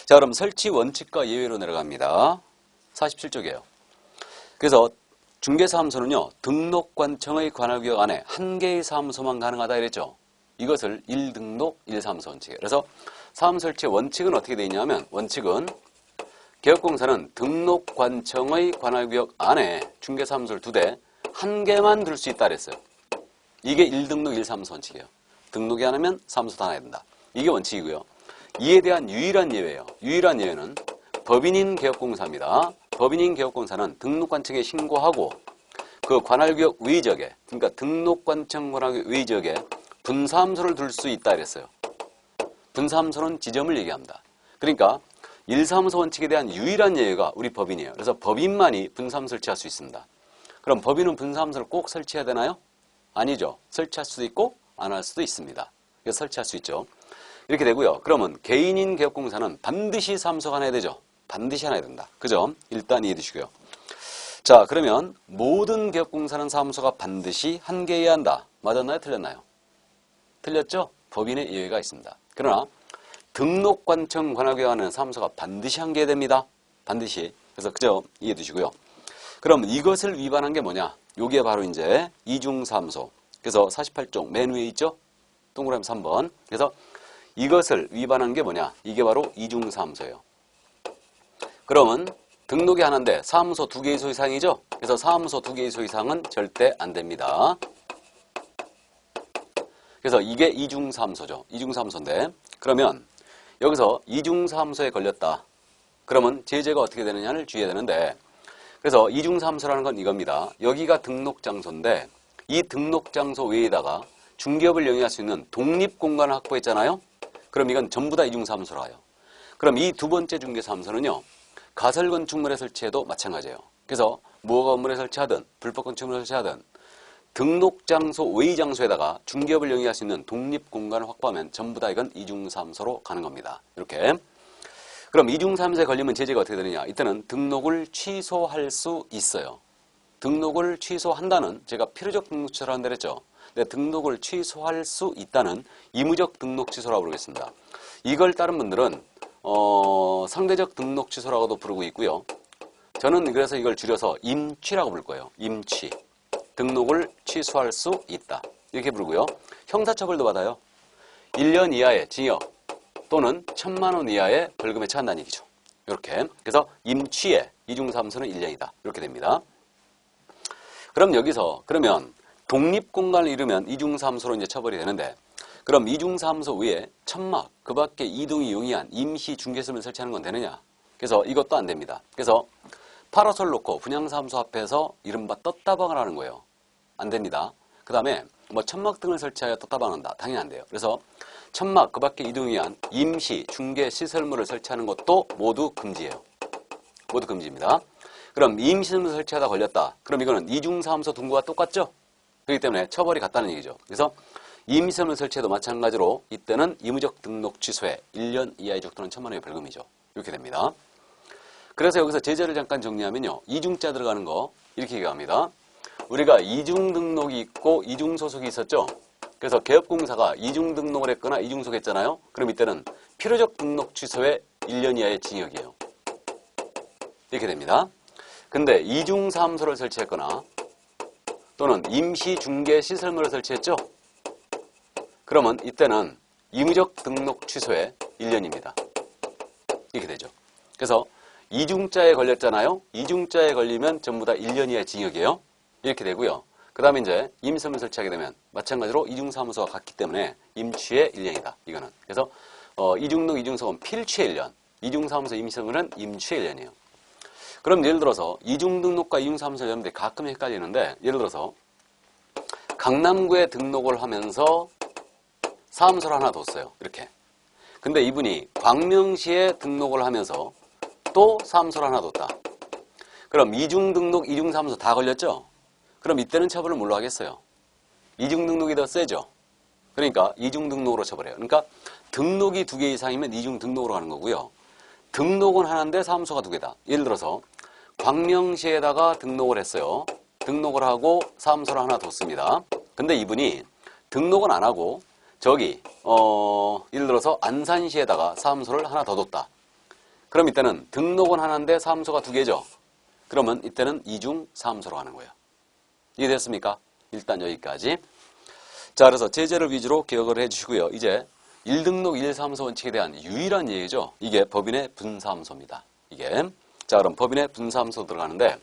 자, 그럼 설치 원칙과 예외로 내려갑니다. 47쪽이에요. 그래서 중개사무소는요, 등록관청의 관할구역 안에 한 개의 사무소만 가능하다 이랬죠. 이것을 1등록 1사무소 원칙이에요. 그래서 사무소 설치의 원칙은 어떻게 되어 있냐면, 원칙은 개업공사는 등록관청의 관할구역 안에 중개사무소를 2대, 한 개만 둘 수 있다 그랬어요. 이게 1등록 1사무소 원칙이에요. 등록이 안 하면 사무소 다 해야 된다. 이게 원칙이고요. 이에 대한 유일한 예외예요. 유일한 예외는 법인인 개업공사입니다. 법인인 개업공사는 등록관청에 신고하고 그 관할구역 외지역에, 그러니까 등록관청 관할구역 외지역에 분사무소를 둘 수 있다 그랬어요. 분사무소는 지점을 얘기합니다. 그러니까 1사무소 원칙에 대한 유일한 예외가 우리 법인이에요. 그래서 법인만이 분사무소 설치할 수 있습니다. 그럼 법인은 분사무소를 꼭 설치해야 되나요? 아니죠. 설치할 수도 있고 안 할 수도 있습니다. 그래서 설치할 수 있죠. 이렇게 되고요. 그러면 개인인 개업공사는 반드시 사무소가 하나 해야 되죠. 반드시 하나 해야 된다. 그죠? 일단 이해해 두시고요. 자, 그러면 모든 개업공사는 사무소가 반드시 한 개여야 한다. 맞았나요? 틀렸나요? 틀렸죠? 법인의 예외가 있습니다. 그러나 등록관청 관할구역 안에는 사무소가 반드시 한 개 됩니다. 반드시. 그래서 그저 이해해 두시고요. 그럼 이것을 위반한 게 뭐냐? 요게 바로 이제 이중사무소. 그래서 48종 맨 위에 있죠? 동그라미 3번. 그래서 이것을 위반한 게 뭐냐? 이게 바로 이중사무소예요. 그러면 등록이 하나인데 사무소 2개 이소 이상이죠? 그래서 사무소 2개 이소 이상은 절대 안 됩니다. 그래서 이게 이중사무소죠. 이중사무소인데 그러면 여기서 이중사무소에 걸렸다. 그러면 제재가 어떻게 되느냐를 주의해야 되는데 그래서 이중사무소라는 건 이겁니다. 여기가 등록장소인데 이 등록장소 외에다가 중개업을 영위할 수 있는 독립공간을 확보했잖아요. 그럼 이건 전부 다 이중사무소로 와요. 그럼 이 두 번째 중개사무소는요. 가설건축물에 설치해도 마찬가지예요. 그래서 무허가 건물에 설치하든 불법 건축물에 설치하든 등록장소 외의 장소에다가 중개업을 영위할 수 있는 독립공간을 확보하면 전부 다 이건 이중사무소로 가는 겁니다. 이렇게. 그럼 이중사무소에 걸리면 제재가 어떻게 되느냐. 이때는 등록을 취소할 수 있어요. 등록을 취소한다는 제가 필요적 등록 취소를 한다 그랬죠. 근데 등록을 취소할 수 있다는 의무적 등록 취소라고 부르겠습니다. 이걸 다른 분들은 상대적 등록 취소라고도 부르고 있고요. 저는 그래서 이걸 줄여서 임취라고 부를 거예요. 임취. 등록을 취소할 수 있다. 이렇게 부르고요. 형사처벌도 받아요. 1년 이하의 징역 또는 1,000만 원 이하의 벌금에 처한다는 얘기죠. 이렇게. 그래서 임취의 이중사무소는 1년이다. 이렇게 됩니다. 그럼 여기서 그러면 독립공간을 이루면 이중사무소로 이제 처벌이 되는데 그럼 이중사무소 위에 천막 그 밖에 이동이 용이한 임시 중개점을 설치하는 건 되느냐? 그래서 이것도 안 됩니다. 그래서 파라솔 놓고 분양사무소 앞에서 이른바 떴다방을 하는 거예요. 안 됩니다. 그 다음에 뭐 천막 등을 설치하여 떴다방을 한다. 당연히 안 돼요. 그래서 천막 그 밖에 이동이 위한 임시 중개 시설물을 설치하는 것도 모두 금지예요. 모두 금지입니다. 그럼 임시설물 설치하다 걸렸다. 그럼 이거는 이중사무소 등고와 똑같죠? 그렇기 때문에 처벌이 같다는 얘기죠. 그래서 임시설물 설치에도 마찬가지로 이때는 의무적 등록 취소에 1년 이하의 적 또는 1,000만 원의 벌금이죠. 이렇게 됩니다. 그래서 여기서 제재를 잠깐 정리하면요. 이중자 들어가는 거 이렇게 얘기합니다. 우리가 이중 등록이 있고 이중 소속이 있었죠. 그래서 개업공사가 이중 등록을 했거나 이중 소속했잖아요. 그럼 이때는 필요적 등록 취소에 1년 이하의 징역이에요. 이렇게 됩니다. 근데 이중사무소를 설치했거나 또는 임시중개시설물을 설치했죠. 그러면 이때는 의무적 등록 취소에 1년입니다. 이렇게 되죠. 그래서 이중자에 걸렸잖아요. 이중자에 걸리면 전부 다 1년 이하의 징역이에요. 이렇게 되고요. 그 다음에 이제 임시설물 설치하게 되면 마찬가지로 이중사무소가 같기 때문에 임취의 1년이다. 이거는. 그래서 이중등, 이중소은 필취의 1년. 이중사무소 임시설물은 임취의 1년이에요. 그럼 예를 들어서 이중등록과 이중사무소 여러분들이 가끔 헷갈리는데 예를 들어서 강남구에 등록을 하면서 사무소를 하나 뒀어요. 이렇게. 근데 이분이 광명시에 등록을 하면서 또 사무소를 하나 뒀다. 그럼 이중등록, 이중사무소 다 걸렸죠? 그럼 이때는 처벌을 뭘로 하겠어요? 이중등록이 더 세죠? 그러니까 이중등록으로 처벌해요. 그러니까 등록이 2개 이상이면 이중등록으로 가는 거고요. 등록은 하나인데 사무소가 2개다. 예를 들어서 광명시에다가 등록을 했어요. 등록을 하고 사무소를 하나 뒀습니다. 근데 이분이 등록은 안 하고 저기 예를 들어서 안산시에다가 사무소를 하나 더 뒀다. 그럼 이때는 등록은 하나인데 사무소가 2개죠. 그러면 이때는 이중 사무소로 가는 거예요. 이해됐습니까? 일단 여기까지. 자, 그래서 제재를 위주로 기억을 해주시고요. 이제 1등록 1사무소 원칙에 대한 유일한 얘기죠. 이게 법인의 분사무소입니다. 이게. 자, 그럼 법인의 분사무소 들어가는데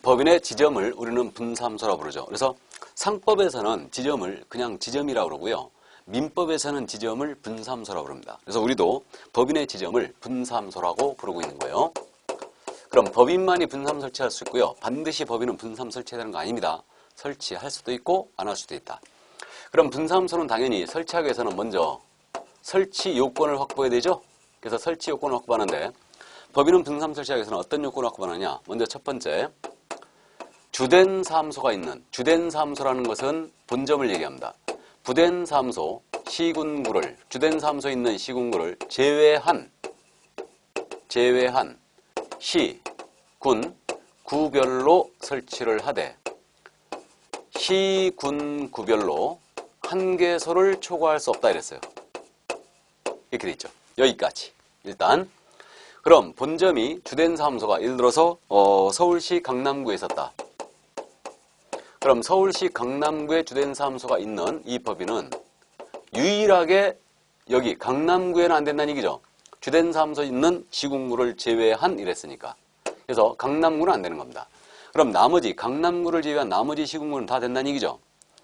법인의 지점을 우리는 분사무소라고 부르죠. 그래서 상법에서는 지점을 그냥 지점이라고 그러고요. 민법에서는 지점을 분사무소라고 부릅니다. 그래서 우리도 법인의 지점을 분사무소라고 부르고 있는 거예요. 그럼 법인만이 분사무소 설치할 수 있고요. 반드시 법인은 분사무소 설치해야 되는 거 아닙니다. 설치할 수도 있고 안 할 수도 있다. 그럼 분사무소는 당연히 설치하기 위해서는 먼저 설치 요건을 확보해야 되죠. 그래서 설치 요건을 확보하는데 법인은 분사무소 설치하기 위해서는 어떤 요건을 확보하느냐. 먼저 첫 번째, 주된 사무소가 있는, 주된 사무소라는 것은 본점을 얘기합니다. 부된 사무소, 시군구를, 주된 사무소에 있는 시군구를 제외한 시, 군, 구별로 설치를 하되 시, 군, 구별로 한 개소를 초과할 수 없다 이랬어요. 이렇게 돼 있죠. 여기까지. 일단 그럼 본점이 주된 사무소가 예를 들어서 서울시 강남구에 있었다. 그럼 서울시 강남구에 주된 사무소가 있는 이 법인은 유일하게 여기 강남구에는 안 된다는 얘기죠. 주된 사무소 있는 시군구를 제외한 이랬으니까. 그래서 강남구는 안 되는 겁니다. 그럼 나머지 강남구를 제외한 나머지 시군구는 다 된다는 얘기죠.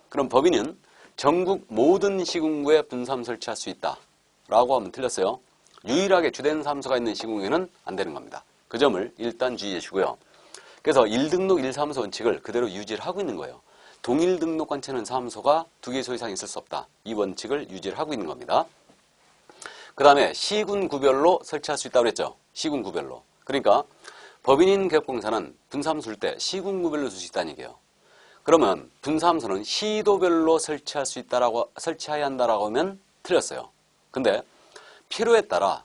그럼 법인은 전국 모든 시군구에 분사무소 설치할 수 있다. 라고 하면 틀렸어요. 유일하게 주된 사무소가 있는 시군구에는 안 되는 겁니다. 그 점을 일단 주의해 주시고요. 그래서 1등록 1사무소 원칙을 그대로 유지를 하고 있는 거예요. 동일 등록관청은 사무소가 2개 이소 이상 있을 수 없다. 이 원칙을 유지를 하고 있는 겁니다. 그 다음에 시군구별로 설치할 수 있다고 그랬죠. 시군구별로. 그러니까 법인인 개업공사는 분사무소를 때 시군구별로 쓸 수 있다는 얘기예요. 그러면 분사무소는 시도별로 설치해야 한다라고 하면 틀렸어요. 근데 필요에 따라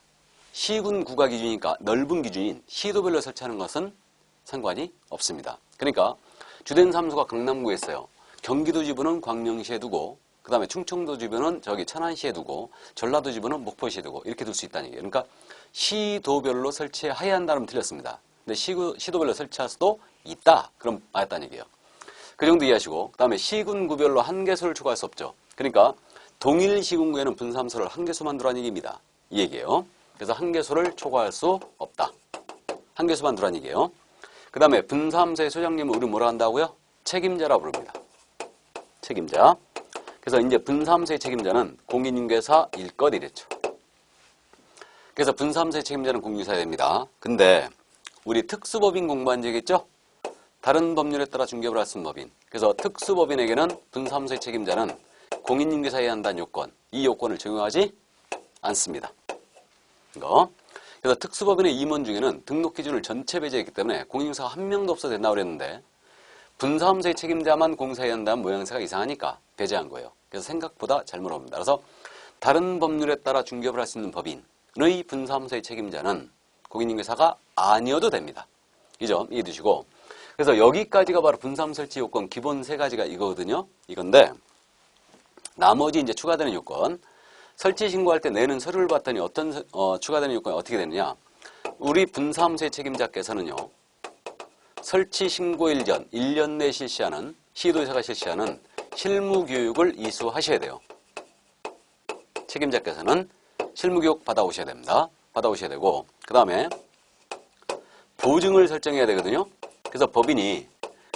시군구가 기준이니까 넓은 기준인 시도별로 설치하는 것은 상관이 없습니다. 그러니까 주된 사무소가 강남구에 있어요. 경기도 지부는 광명시에 두고, 그 다음에 충청도 지부는 저기 천안시에 두고, 전라도 지부는 목포시에 두고 이렇게 둘 수 있다는 얘기예요. 그러니까 시도별로 설치해야 한다면 틀렸습니다. 근데 시도별로 설치할 수도 있다. 그럼 맞았다는 얘기예요. 그 정도 이해하시고, 그 다음에 시군구별로 한 개소를 추가할 수 없죠. 그러니까 동일 시군구에는 분사무소를 한 개소만 두라는 얘기입니다. 이 얘기예요. 그래서 한 개소를 초과할 수 없다. 한 개소만 두라는 얘기예요. 그 다음에 분사무소의 소장님은 우리 뭐라 한다고요? 책임자라고 부릅니다. 책임자. 그래서 이제 분사무소의 책임자는 공인중개사 일것 이랬죠. 그래서 분사무소의 책임자는 공인중개사야 됩니다. 근데 우리 특수법인 공부한 적 있죠? 다른 법률에 따라 중개업을 할 수 있는 법인. 그래서 특수법인에게는 분사무소의 책임자는 공인중개사여야 한다는 요건. 이 요건을 적용하지 않습니다. 이거. 그래서 특수법인의 임원 중에는 등록 기준을 전체 배제했기 때문에 공인중개사가 한 명도 없어도 된다고 그랬는데 분사무소의 책임자만 공사해야 한다는 모양새가 이상하니까 배제한 거예요. 그래서 생각보다 잘못 옵니다. 그래서 다른 법률에 따라 중개업을 할 수 있는 법인의 분사무소의 책임자는 공인중개사가 아니어도 됩니다. 이 점 이해해 두시고, 그래서 여기까지가 바로 분사무소 설치 요건 기본 세 가지가 이거거든요. 이건데 나머지 이제 추가되는 요건, 설치 신고할 때 내는 서류를 봤더니 어떤 추가되는 요건이 어떻게 되느냐. 우리 분사무소의 책임자께서는요, 설치 신고일 전 1년 내에 실시하는 시도지사가 실시하는 실무교육을 이수하셔야 돼요. 책임자께서는 실무교육 받아오셔야 됩니다. 받아오셔야 되고, 그 다음에 보증을 설정해야 되거든요. 그래서 법인이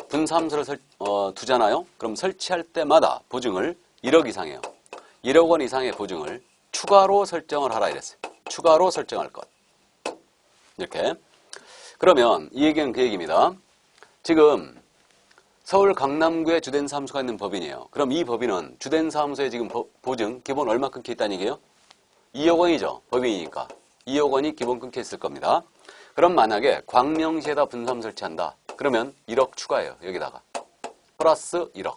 분사무소를 두잖아요. 그럼 설치할 때마다 보증을 1억 이상이에요. 1억 원 이상의 보증을 추가로 설정을 하라 이랬어요. 추가로 설정할 것. 이렇게. 그러면 이 얘기는 그 얘기입니다. 지금 서울 강남구에 주된 사무소가 있는 법인이에요. 그럼 이 법인은 주된 사무소에 지금 보증 기본 얼마 끊겨 있다는 얘기예요? 2억 원이죠. 법인이니까. 2억 원이 기본 끊겨 있을 겁니다. 그럼 만약에 광명시에다 분사무소 설치한다. 그러면 1억 추가해요. 여기다가. 플러스 1억.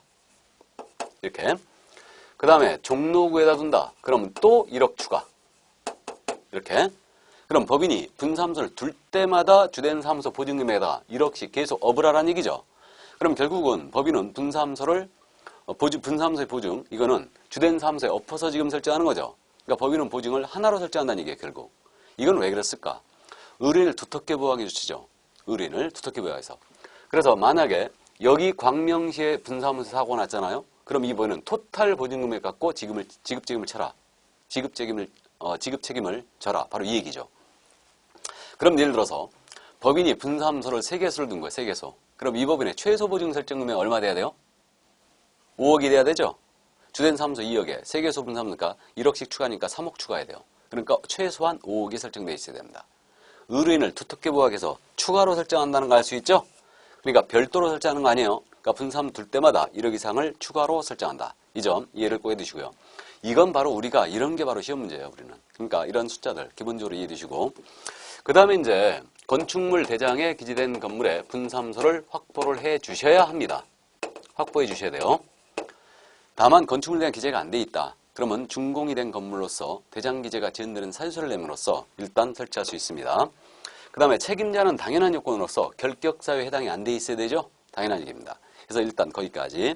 이렇게. 그 다음에 종로구에다 둔다. 그러면 또 1억 추가. 이렇게. 그럼 법인이 분사무소를 둘 때마다 주된 사무소 보증금에다가 1억씩 계속 업을 하라는 얘기죠. 그럼 결국은 법인은 분사무소의 보증, 이거는 주된 사무소에 엎어서 지금 설정하는 거죠. 그러니까 법인은 보증을 하나로 설정한다는 얘기예요, 결국. 이건 왜 그랬을까? 의뢰인을 두텁게 보호하기 위해서죠. 의뢰인을 두텁게 보호해서. 그래서 만약에 여기 광명시에 분사무소 사고가 났잖아요. 그럼 이 법인은 토탈 보증금액 갖고 지급 책임을 쳐라. 지급 책임을 져라. 바로 이 얘기죠. 그럼 예를 들어서 법인이 분사무소를 3개소를 둔 거예요. 3개소. 그럼 이 법인의 최소 보증 설정 금액이 얼마 돼야 돼요? 5억이 돼야 되죠? 주된 사무소 2억에 3개소 분사무소니까 1억씩 추가하니까 3억 추가해야 돼요. 그러니까 최소한 5억이 설정되어 있어야 됩니다. 의뢰인을 두텁게 보호하기 위해서 추가로 설정한다는 거 알 수 있죠? 그러니까 별도로 설정하는 거 아니에요. 그러니까 분사무소 둘 때마다 1억 이상을 추가로 설정한다. 이 점 이해를 꼭 해두시고요. 이건 바로 우리가 이런 게 바로 시험 문제예요. 우리는. 그러니까 이런 숫자들 기본적으로 이해해 두시고, 그 다음에 이제 건축물 대장에 기재된 건물에 분사무소를 확보를 해 주셔야 합니다. 확보해 주셔야 돼요. 다만 건축물에 대한 기재가 안 돼 있다. 그러면 준공이 된 건물로서 대장 기재가 지연되는 사유서를 내므로써 일단 설치할 수 있습니다. 그 다음에 책임자는 당연한 요건으로서 결격사유에 해당이 안 돼 있어야 되죠. 당연한 얘기입니다. 그래서 일단 거기까지.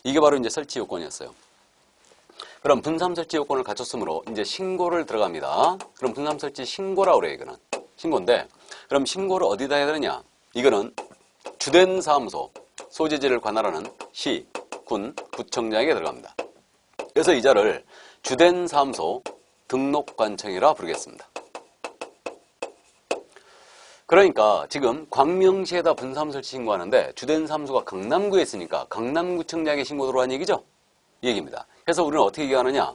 이게 바로 이제 설치 요건이었어요. 그럼 분사무소 설치 요건을 갖췄으므로 이제 신고를 들어갑니다. 그럼 분사무소 설치 신고라고 그래요, 이거는. 신고인데, 그럼 신고를 어디다 해야 되느냐? 이거는 주된 사무소, 소재지를 관할하는 시, 군, 구청장에게 들어갑니다. 그래서 이 자를 주된 사무소 등록관청이라 부르겠습니다. 그러니까 지금 광명시에다 분사무소 설치 신고하는데 주된 사무소가 강남구에 있으니까 강남구청장에게 신고 들어간 얘기죠? 이 얘기입니다. 그래서 우리는 어떻게 얘기하느냐?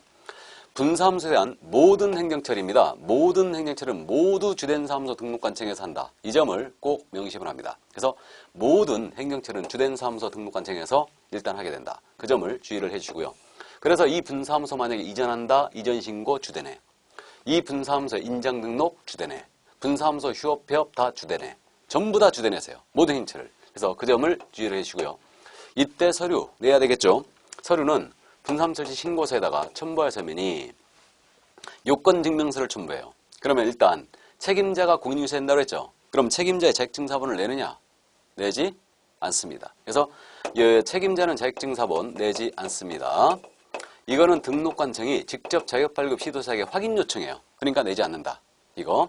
분사무소에 대한 모든 행정처리입니다. 모든 행정처리는 모두 주된 사무소 등록관청에서 한다. 이 점을 꼭 명심을 합니다. 그래서 모든 행정처리는 주된 사무소 등록관청에서 일단 하게 된다. 그 점을 주의를 해주시고요. 그래서 이 분사무소 만약에 이전한다. 이전신고 주대내. 이 분사무소 인장등록 주대내. 분사무소 휴업 폐업 다 주대내. 전부 다 주대내세요. 모든 행정처리를. 그래서 그 점을 주의를 해주시고요. 이때 서류 내야 되겠죠. 서류는 분사무소지 신고서에다가 첨부할 서면이 요건증명서를 첨부해요. 그러면 일단 책임자가 공인인증서에 낸다고 했죠. 그럼 책임자의 자격증사본을 내느냐? 내지 않습니다. 그래서 책임자는 자격증사본 내지 않습니다. 이거는 등록관청이 직접 자격발급 시도사에게 확인 요청해요. 그러니까 내지 않는다. 이거.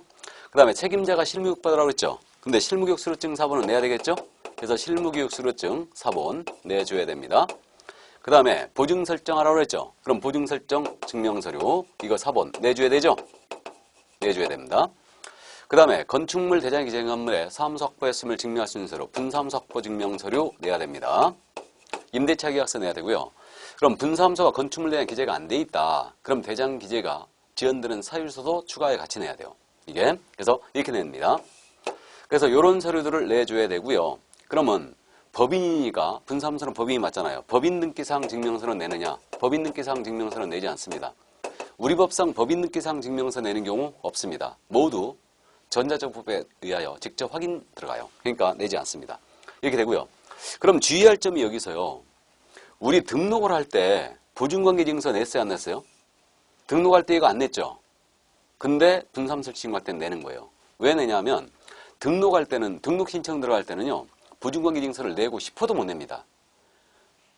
그 다음에 책임자가 실무교육 받으라고 했죠. 근데 실무교육 수료증 사본은 내야 되겠죠. 그래서 실무교육 수료증 사본 내줘야 됩니다. 그 다음에 보증 설정하라고 했죠. 그럼 보증 설정 증명서류 이거 사본 내줘야 되죠. 내줘야 됩니다. 그 다음에 건축물 대장 기재 건물에 사무소 확보했음을 증명할 수 있는 서류 분사무소 확보 증명서류 내야 됩니다. 임대차 계약서 내야 되고요. 그럼 분사무소가 건축물 대장 기재가 안 돼 있다. 그럼 대장 기재가 지연되는 사유서도 추가에 같이 내야 돼요. 이게 그래서 이렇게 냅니다. 그래서 이런 서류들을 내줘야 되고요. 그러면 법인이니까 분사무소는 법인이 맞잖아요. 법인 등기사항 증명서는 내느냐? 법인 등기사항 증명서는 내지 않습니다. 우리 법상 법인 등기사항 증명서 내는 경우 없습니다. 모두 전자정법에 의하여 직접 확인 들어가요. 그러니까 내지 않습니다. 이렇게 되고요. 그럼 주의할 점이 여기서요. 우리 등록을 할 때 보증관계증서 냈어요? 안 냈어요? 등록할 때 이거 안 냈죠? 근데 분사무소 신고할 때는 내는 거예요. 왜 내냐면 등록할 때는 등록 신청 들어갈 때는요. 보증관계증서를 내고 싶어도 못 냅니다.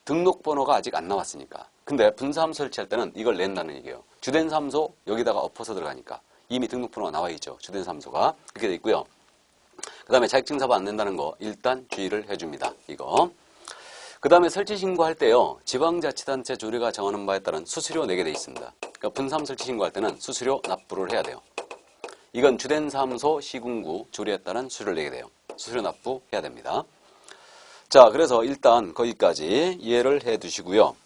등록번호가 아직 안 나왔으니까. 근데 분사무소 설치할 때는 이걸 낸다는 얘기예요. 주된 사무소 여기다가 엎어서 들어가니까 이미 등록번호가 나와 있죠. 주된 사무소가 이렇게 돼 있고요. 그 다음에 자격증사본 안 낸다는 거 일단 주의를 해줍니다. 이거. 그 다음에 설치 신고할 때요. 지방자치단체 조례가 정하는 바에 따른 수수료 내게 돼 있습니다. 그러니까 분사무소 설치 신고할 때는 수수료 납부를 해야 돼요. 이건 주된 사무소 시군구 조례에 따른 수수료를 내게 돼요. 수수료 납부해야 됩니다. 자, 그래서 일단 거기까지 이해를 해 두시고요.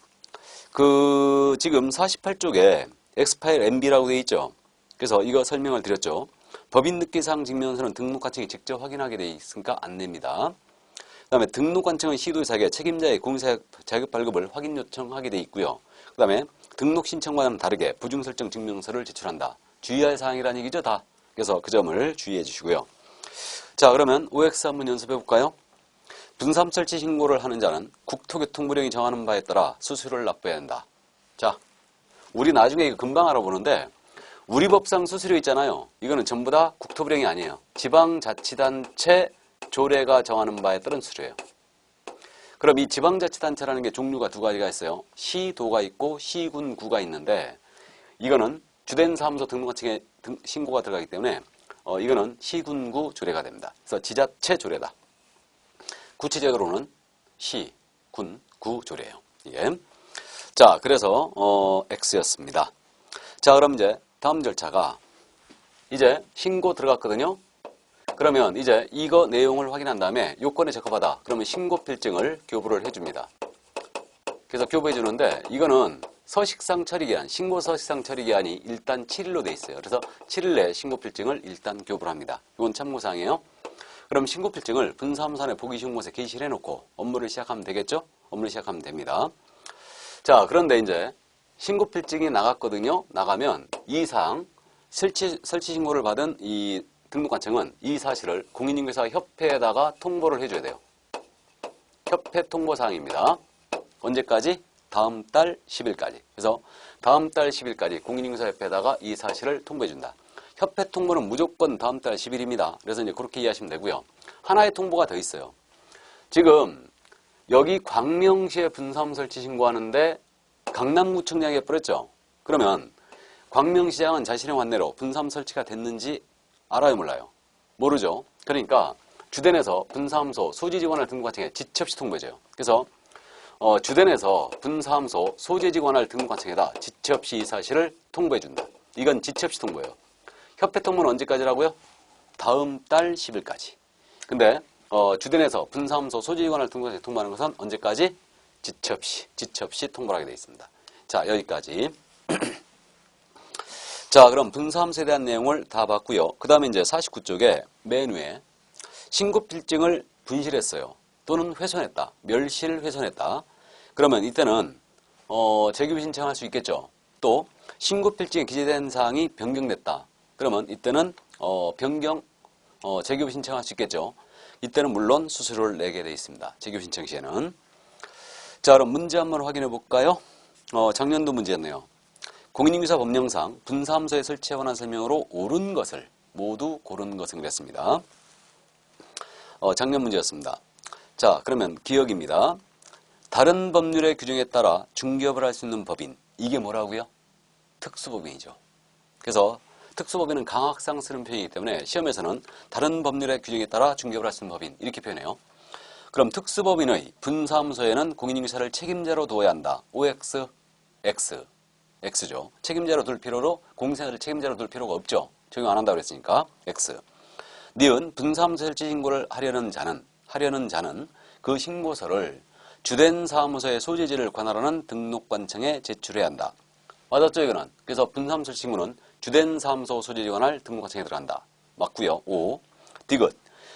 지금 48쪽에 엑스파일 MB라고 되어 있죠. 그래서 이거 설명을 드렸죠. 법인 등기사항 증명서는 등록관청이 직접 확인하게 되어 있으니까 안 냅니다. 그 다음에 등록관청은 시도의사에게 책임자의 공사 자격 발급을 확인 요청하게 되어 있고요. 그 다음에 등록 신청과는 다르게 보증설정 증명서를 제출한다. 주의할 사항이라는 얘기죠, 다. 그래서 그 점을 주의해 주시고요. 자, 그러면 OX 한번 연습해 볼까요? 분사무소 설치 신고를 하는 자는 국토교통부령이 정하는 바에 따라 수수료를 납부해야 한다. 자, 우리 나중에 이거 금방 알아보는데 우리 법상 수수료 있잖아요. 이거는 전부 다 국토부령이 아니에요. 지방자치단체 조례가 정하는 바에 따른 수수료예요. 그럼 이 지방자치단체라는 게 종류가 두 가지가 있어요. 시도가 있고 시군구가 있는데 이거는 주된 사무소 등록관청에 신고가 들어가기 때문에 이거는 시군구 조례가 됩니다. 그래서 지자체 조례다. 구체적으로는 시, 군, 구 조례예요. 이게. 자, 그래서 X였습니다. 자, 그럼 이제 다음 절차가 이제 신고 들어갔거든요. 그러면 이제 이거 내용을 확인한 다음에 요건에 적합하다. 그러면 신고필증을 교부를 해줍니다. 그래서 교부해 주는데 이거는 서식상 처리기한, 신고 서식상 처리기한이 일단 7일로 돼 있어요. 그래서 7일 내에 신고필증을 일단 교부를 합니다. 이건 참고사항이에요. 그럼 신고필증을 분사무소에 보기 쉬운 곳에 게시를 해놓고 업무를 시작하면 되겠죠? 업무를 시작하면 됩니다. 자, 그런데 이제 신고필증이 나갔거든요. 나가면 이 사항, 설치 신고를 받은 이 등록관청은 이 사실을 공인인증사 협회에다가 통보를 해줘야 돼요. 협회 통보사항입니다. 언제까지? 다음 달 10일까지. 그래서 다음 달 10일까지 공인인증사협회에다가 이 사실을 통보해준다. 협회 통보는 무조건 다음 달 10일입니다. 그래서 이제 그렇게 이해하시면 되고요. 하나의 통보가 더 있어요. 지금 여기 광명시에 분사무소 설치 신고하는데 강남구청장이 해버렸죠. 그러면 광명시장은 자신의 관내로 분사무소 설치가 됐는지 알아요, 몰라요? 모르죠. 그러니까 주된에서 분사무소 소지직원을 등록관청에 지체 없이 통보해줘요. 그래서 주된에서 분사무소 소재직원을 등록관청에다 지체 없이 이 사실을 통보해준다. 이건 지체 없이 통보예요. 협회 통보는 언제까지라고요? 다음 달 10일까지. 근데 주된에서 분사무소 소지직원을 등록관청에 통보하는 것은 언제까지? 지체 없이 통보를 하게 되어 있습니다. 자, 여기까지. 자, 그럼 분사함수에 대한 내용을 다 봤고요. 그 다음에 이제 49쪽에 맨 위에 신고필증을 분실했어요. 또는 훼손했다. 멸실 훼손했다. 그러면 이때는 재규비 신청할 수 있겠죠. 또 신고필증에 기재된 사항이 변경됐다. 그러면 이때는 재규비 신청할 수 있겠죠. 이때는 물론 수수료를 내게 되어 있습니다. 재규비 신청 시에는. 자, 그럼 문제 한번 확인해 볼까요? 작년도 문제였네요. 공인인증서 법령상 분사함수에 설치에 관한 설명으로 옳은 것을 모두 고른 것은 그랬습니다. 작년 문제였습니다. 자, 그러면 기억입니다. 다른 법률의 규정에 따라 중개업을 할 수 있는 법인. 이게 뭐라고요? 특수법인이죠. 그래서 특수법인은 강학상 쓰는 표현이기 때문에 시험에서는 다른 법률의 규정에 따라 중개업을 할 수 있는 법인. 이렇게 표현해요. 그럼 특수법인의 분사함수에는 공인인증서를 책임자로 두어야 한다. OX, X. X죠. 책임자로 둘 필요로 공인인증서를 책임자로 둘 필요가 없죠. 적용 안 한다고 그랬으니까 X. 니은 분사함수 설치 신고를 하려는 자는 그 신고서를 주된 사무소의 소재지를 관할하는 등록관청에 제출해야 한다. 맞았죠, 이거는? 그래서 분사함수 설치 신고는 주된 사무소 소재지 관할 등록관청에 들어간다. 맞고요. 5. 디귿.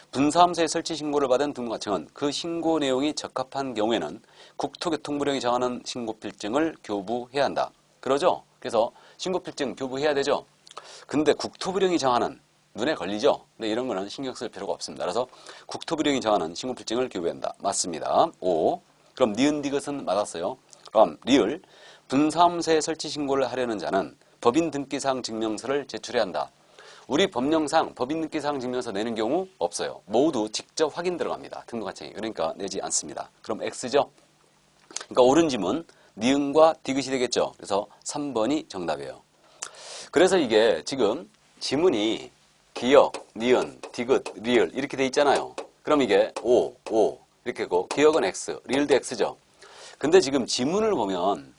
분사함수의 설치 신고를 받은 등록관청은 그 신고 내용이 적합한 경우에는 국토교통부령이 정하는 신고필증을 교부해야 한다. 그러죠? 그래서 신고필증 교부해야 되죠? 근데 국토부령이 정하는 눈에 걸리죠? 근데 이런 거는 신경 쓸 필요가 없습니다. 그래서 국토부령이 정하는 신고필증을 교부한다. 맞습니다. 5. 그럼 니은 디귿은 맞았어요. 그럼 리을 분사함수에 설치 신고를 하려는 자는 법인 등기사항 증명서를 제출해야 한다. 우리 법령상 법인 등기사항 증명서 내는 경우 없어요. 모두 직접 확인 들어갑니다. 등록관청이. 그러니까 내지 않습니다. 그럼 X죠? 그러니까 옳은 지문 니은과 디귿이 되겠죠. 그래서 3번이 정답이에요. 그래서 이게 지금 지문이 기역, 니은, 디귿, 리을 이렇게 돼 있잖아요. 그럼 이게 O 이렇게 있고 기역은 X, 리을도 X죠. 근데 지금 지문을 보면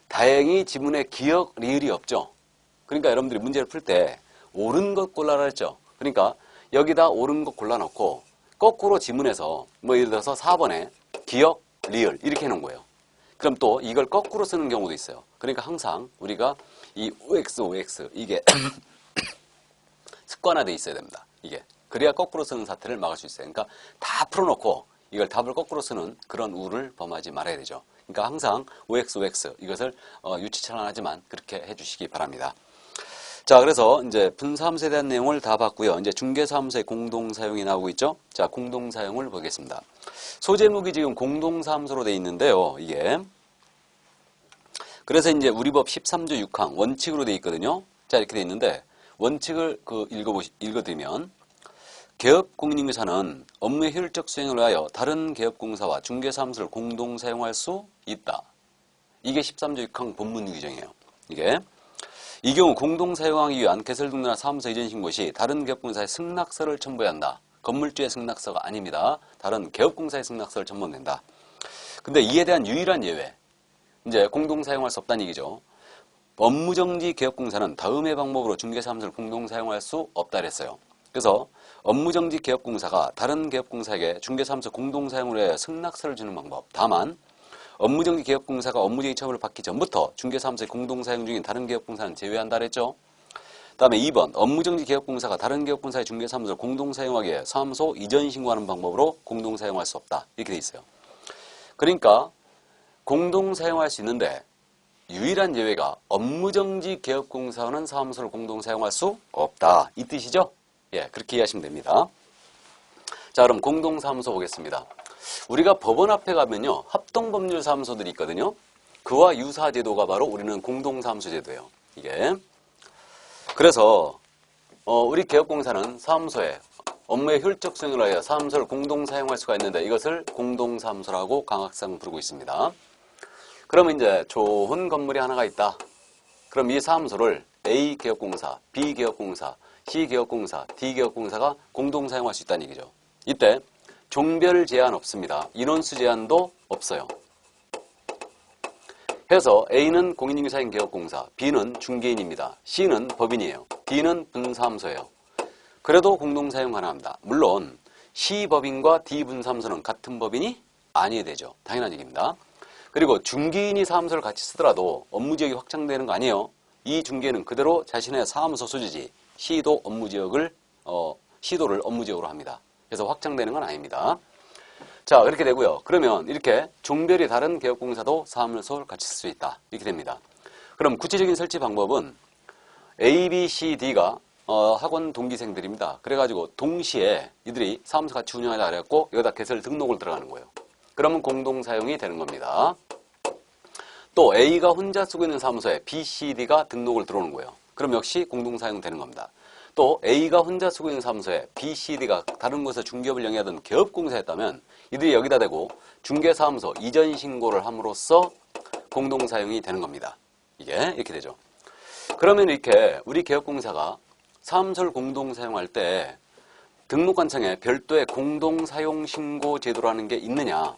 다행히 지문에 기역, 리을이 없죠. 그러니까 여러분들이 문제를 풀 때 옳은 것 골라라 했죠. 그러니까 여기다 옳은 것 골라놓고 거꾸로 지문에서 뭐 예를 들어서 4번에 기역, 리을 이렇게 해놓은 거예요. 그럼 또 이걸 거꾸로 쓰는 경우도 있어요. 그러니까 항상 우리가 이 OX 이게 습관화되어 있어야 됩니다. 이게. 그래야 거꾸로 쓰는 사태를 막을 수 있어요. 그러니까 다 풀어놓고 이걸 답을 거꾸로 쓰는 그런 우를 범하지 말아야 되죠. 그러니까 항상 OX 이것을 유치처럼 하지만 그렇게 해주시기 바랍니다. 자, 그래서 이제 분사함수에 대한 내용을 다 봤고요. 이제 중개사무소의 공동사용이 나오고 있죠. 자, 공동사용을 보겠습니다. 소제목이 지금 공동사무소로 되어 있는데요. 이게. 그래서 이제 우리 법 13조 6항 원칙으로 되어 있거든요. 자, 이렇게 되어 있는데 원칙을 읽어드리면 개업공인인증서는 업무의 효율적 수행을 위하여 다른 개업공사와 중개사무소를 공동사용할 수 있다. 이게 13조 6항 본문 규정이에요. 이게. 이 경우 공동사용하기 위한 개설등록이나 사무소 이전 신고 시 다른 개업공사의 승낙서를 첨부해야 한다. 건물주의 승낙서가 아닙니다. 다른 개업공사의 승낙서를 첨부하면 된다. 근데 이에 대한 유일한 예외. 이제 공동사용할 수 없다는 얘기죠. 업무정지 개업공사는 다음의 방법으로 중개사무소를 공동사용할 수 없다 그랬어요. 그래서 업무정지 개업공사가 다른 개업공사에게 중개사무소 공동사용을 위해 승낙서를 주는 방법. 다만 업무정지 개업공사가 업무정지 처분을 받기 전부터 중개사무소의 공동사용 중인 다른 개업공사는 제외한다 그랬죠. 다음에 2번 업무정지 개업공사가 다른 개업공사의 중개사무소를 공동사용하기 위해 사무소 이전 신고하는 방법으로 공동사용할 수 없다. 이렇게 돼 있어요. 그러니까 공동사용할 수 있는데 유일한 예외가 업무정지 개업공사는 사무소를 공동사용할 수 없다. 이 뜻이죠? 예, 그렇게 이해하시면 됩니다. 자, 그럼 공동사무소 보겠습니다. 우리가 법원 앞에 가면요. 합동법률사무소들이 있거든요. 그와 유사 제도가 바로 우리는 공동사무소 제도예요. 이게. 그래서 우리 개업공사는 사무소에 업무의 효율적 수행을 위하여 사무소를 공동사용할 수가 있는데 이것을 공동사무소라고 강학상 부르고 있습니다. 그러면 이제 좋은 건물이 하나가 있다. 그럼 이 사무소를 A 개업공사, B 개업공사, C 개업공사, D 개업공사가 공동사용할 수 있다는 얘기죠. 이때 종별 제한 없습니다. 인원수 제한도 없어요. 해서 A는 공인인증사인 개업공사, B는 중개인입니다. C는 법인이에요. D는 분사무소예요. 그래도 공동사용 가능합니다. 물론 C 법인과 D 분사무소는 같은 법인이 아니어야 되죠. 당연한 얘기입니다. 그리고 중개인이 사무소를 같이 쓰더라도 업무지역이 확장되는 거 아니에요. 이 중개는 그대로 자신의 사무소 소재지 시도 업무지역을 시도를 업무지역으로 합니다. 그래서 확장되는 건 아닙니다. 자, 그렇게 되고요. 그러면 이렇게 종별이 다른 개업공사도 사무소를 같이 쓸 수 있다. 이렇게 됩니다. 그럼 구체적인 설치 방법은 A, B, C, D가 학원 동기생들입니다. 그래가지고 동시에 이들이 사무소 같이 운영하자 그래갖고 여기다 개설 등록을 들어가는 거예요. 그러면 공동사용이 되는 겁니다. 또 A가 혼자 쓰고 있는 사무소에 B, C, D가 등록을 들어오는 거예요. 그럼 역시 공동사용 되는 겁니다. 또 A가 혼자 쓰고 있는 사무소에 B, C, D가 다른 곳에서 중개업을 영위하던 개업공사였다면 이들이 여기다 대고 중개사무소 이전 신고를 함으로써 공동사용이 되는 겁니다. 이게 이렇게 되죠. 그러면 이렇게 우리 개업공사가 사무소를 공동사용할 때 등록관청에 별도의 공동사용신고 제도라는 게 있느냐?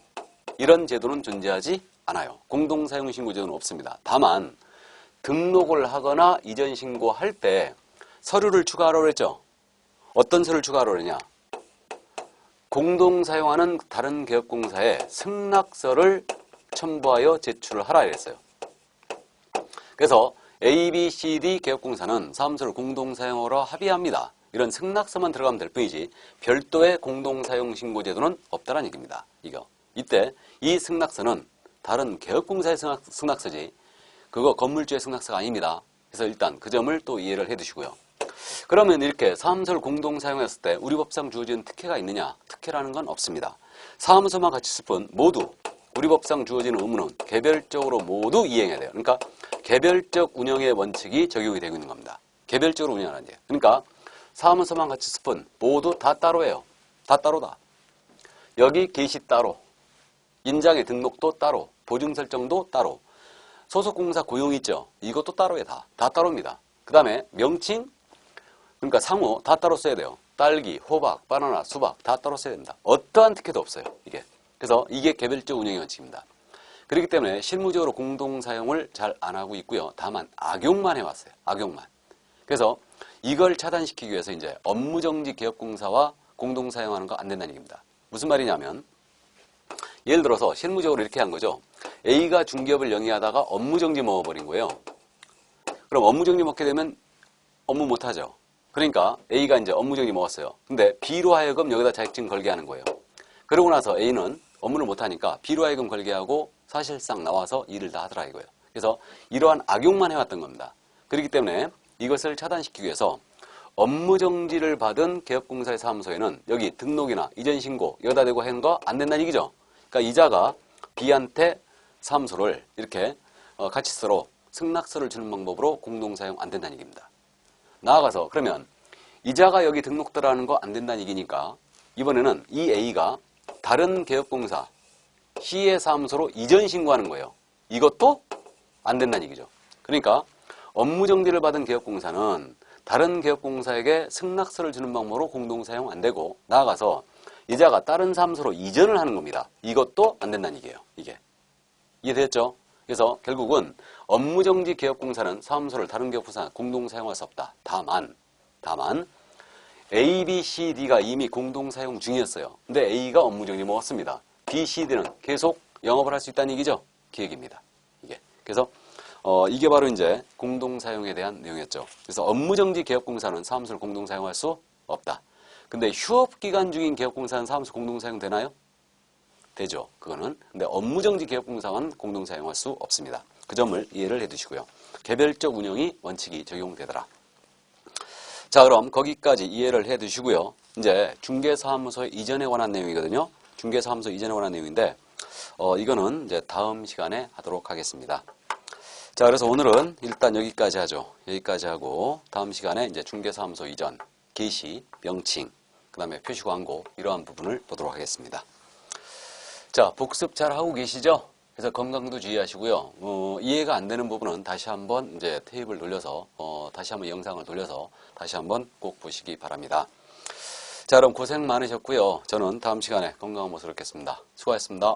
이런 제도는 존재하지 않아요. 공동사용신고 제도는 없습니다. 다만 등록을 하거나 이전 신고할 때 서류를 추가하라고 했죠. 어떤 서류를 추가하라고 했냐? 공동사용하는 다른 개업공사에 승낙서를 첨부하여 제출을 하라 했어요. 그래서 A, B, C, D 개업공사는 사무소를 공동사용으로 합의합니다. 이런 승낙서만 들어가면 될 뿐이지 별도의 공동사용신고제도는 없다는 얘기입니다. 이때 이 승낙서는 다른 개업공사의 승낙서지 그거 건물주의 승낙서가 아닙니다. 그래서 일단 그 점을 또 이해를 해두시고요. 그러면 이렇게 사무소를 공동사용했을 때 우리 법상 주어지는 특혜가 있느냐? 특혜라는 건 없습니다. 사무소만 같이 쓸 뿐 모두 우리 법상 주어지는 의무는 개별적으로 모두 이행해야 돼요. 그러니까 개별적 운영의 원칙이 적용이 되고 있는 겁니다. 개별적으로 운영하는 게. 그러니까 사무소만 같이 쓸 뿐 모두 다 따로예요. 다 따로다. 여기 게시 따로, 인장의 등록도 따로, 보증 설정도 따로, 소속공사 고용 있죠. 이것도 따로에 다 따로입니다. 그 다음에 명칭, 그러니까 상호 다 따로 써야 돼요. 딸기, 호박, 바나나, 수박 다 따로 써야 됩니다. 어떠한 특혜도 없어요. 이게. 그래서 이게 개별적 운영의 원칙입니다. 그렇기 때문에 실무적으로 공동사용을 잘 안 하고 있고요. 다만 악용만 해왔어요. 악용만. 그래서 이걸 차단시키기 위해서 이제 업무정지 개업공사와 공동사용하는 거 안 된다는 얘기입니다. 무슨 말이냐면 예를 들어서 실무적으로 이렇게 한 거죠. A가 중개업을 영위하다가 업무정지 먹어버린 거예요. 그럼 업무정지 먹게 되면 업무 못하죠. 그러니까 A가 이제 업무정지 먹었어요. 근데 B로 하여금 여기다 자격증 걸게 하는 거예요. 그러고 나서 A는 업무를 못하니까 B로 하여금 걸게 하고 사실상 나와서 일을 다 하더라 이거예요. 그래서 이러한 악용만 해왔던 겁니다. 그렇기 때문에 이것을 차단시키기 위해서 업무정지를 받은 개업공사의 사무소에는 여기 등록이나 이전신고 여기다 대고 하는 거 안 된다는 얘기죠. 그러니까 이자가 B한테 사무소를 이렇게 같이 쓰러 승낙서를 주는 방법으로 공동사용 안 된다는 얘기입니다. 나아가서 그러면 이자가 여기 등록 들어가는 거 안 된다는 얘기니까 이번에는 이 A가 다른 개업공사 C의 사무소로 이전 신고하는 거예요. 이것도 안 된다는 얘기죠. 그러니까 업무정지를 받은 개업공사는 다른 개업공사에게 승낙서를 주는 방법으로 공동사용 안 되고 나아가서 이자가 다른 사무소로 이전을 하는 겁니다. 이것도 안 된다는 얘기예요. 이게. 이해됐죠? 그래서 결국은 업무정지 개업공사는 사무소를 다른 개업공사 공동사용할 수 없다. 다만 A, B, C, D가 이미 공동사용 중이었어요. 근데 A가 업무정지 먹었습니다. B, C, D는 계속 영업을 할 수 있다는 얘기죠. 그 얘기입니다. 이게. 그래서 이게 바로 이제 공동사용에 대한 내용이었죠. 그래서 업무정지 개업공사는 사무소를 공동사용할 수 없다. 근데 휴업기간 중인 개업공사는 사무소 공동사용 되나요? 되죠. 그거는. 근데 업무정지 개업공사는 공동사용할 수 없습니다. 그 점을 이해를 해두시고요. 개별적 운영이 원칙이 적용되더라. 자, 그럼 거기까지 이해를 해두시고요. 이제 중개사무소 이전에 관한 내용이거든요. 중개사무소 이전에 관한 내용인데 이거는 이제 다음 시간에 하도록 하겠습니다. 자, 그래서 오늘은 일단 여기까지 하죠. 여기까지 하고 다음 시간에 이제 중개사무소 이전, 게시, 명칭, 그 다음에 표시광고 이러한 부분을 보도록 하겠습니다. 자, 복습 잘 하고 계시죠? 그래서 건강도 주의하시고요. 이해가 안 되는 부분은 다시 한번 이제 테이프를 돌려서 다시 한번 영상을 돌려서 다시 한번 꼭 보시기 바랍니다. 자, 그럼 고생 많으셨고요. 저는 다음 시간에 건강한 모습으로 뵙겠습니다. 수고하셨습니다.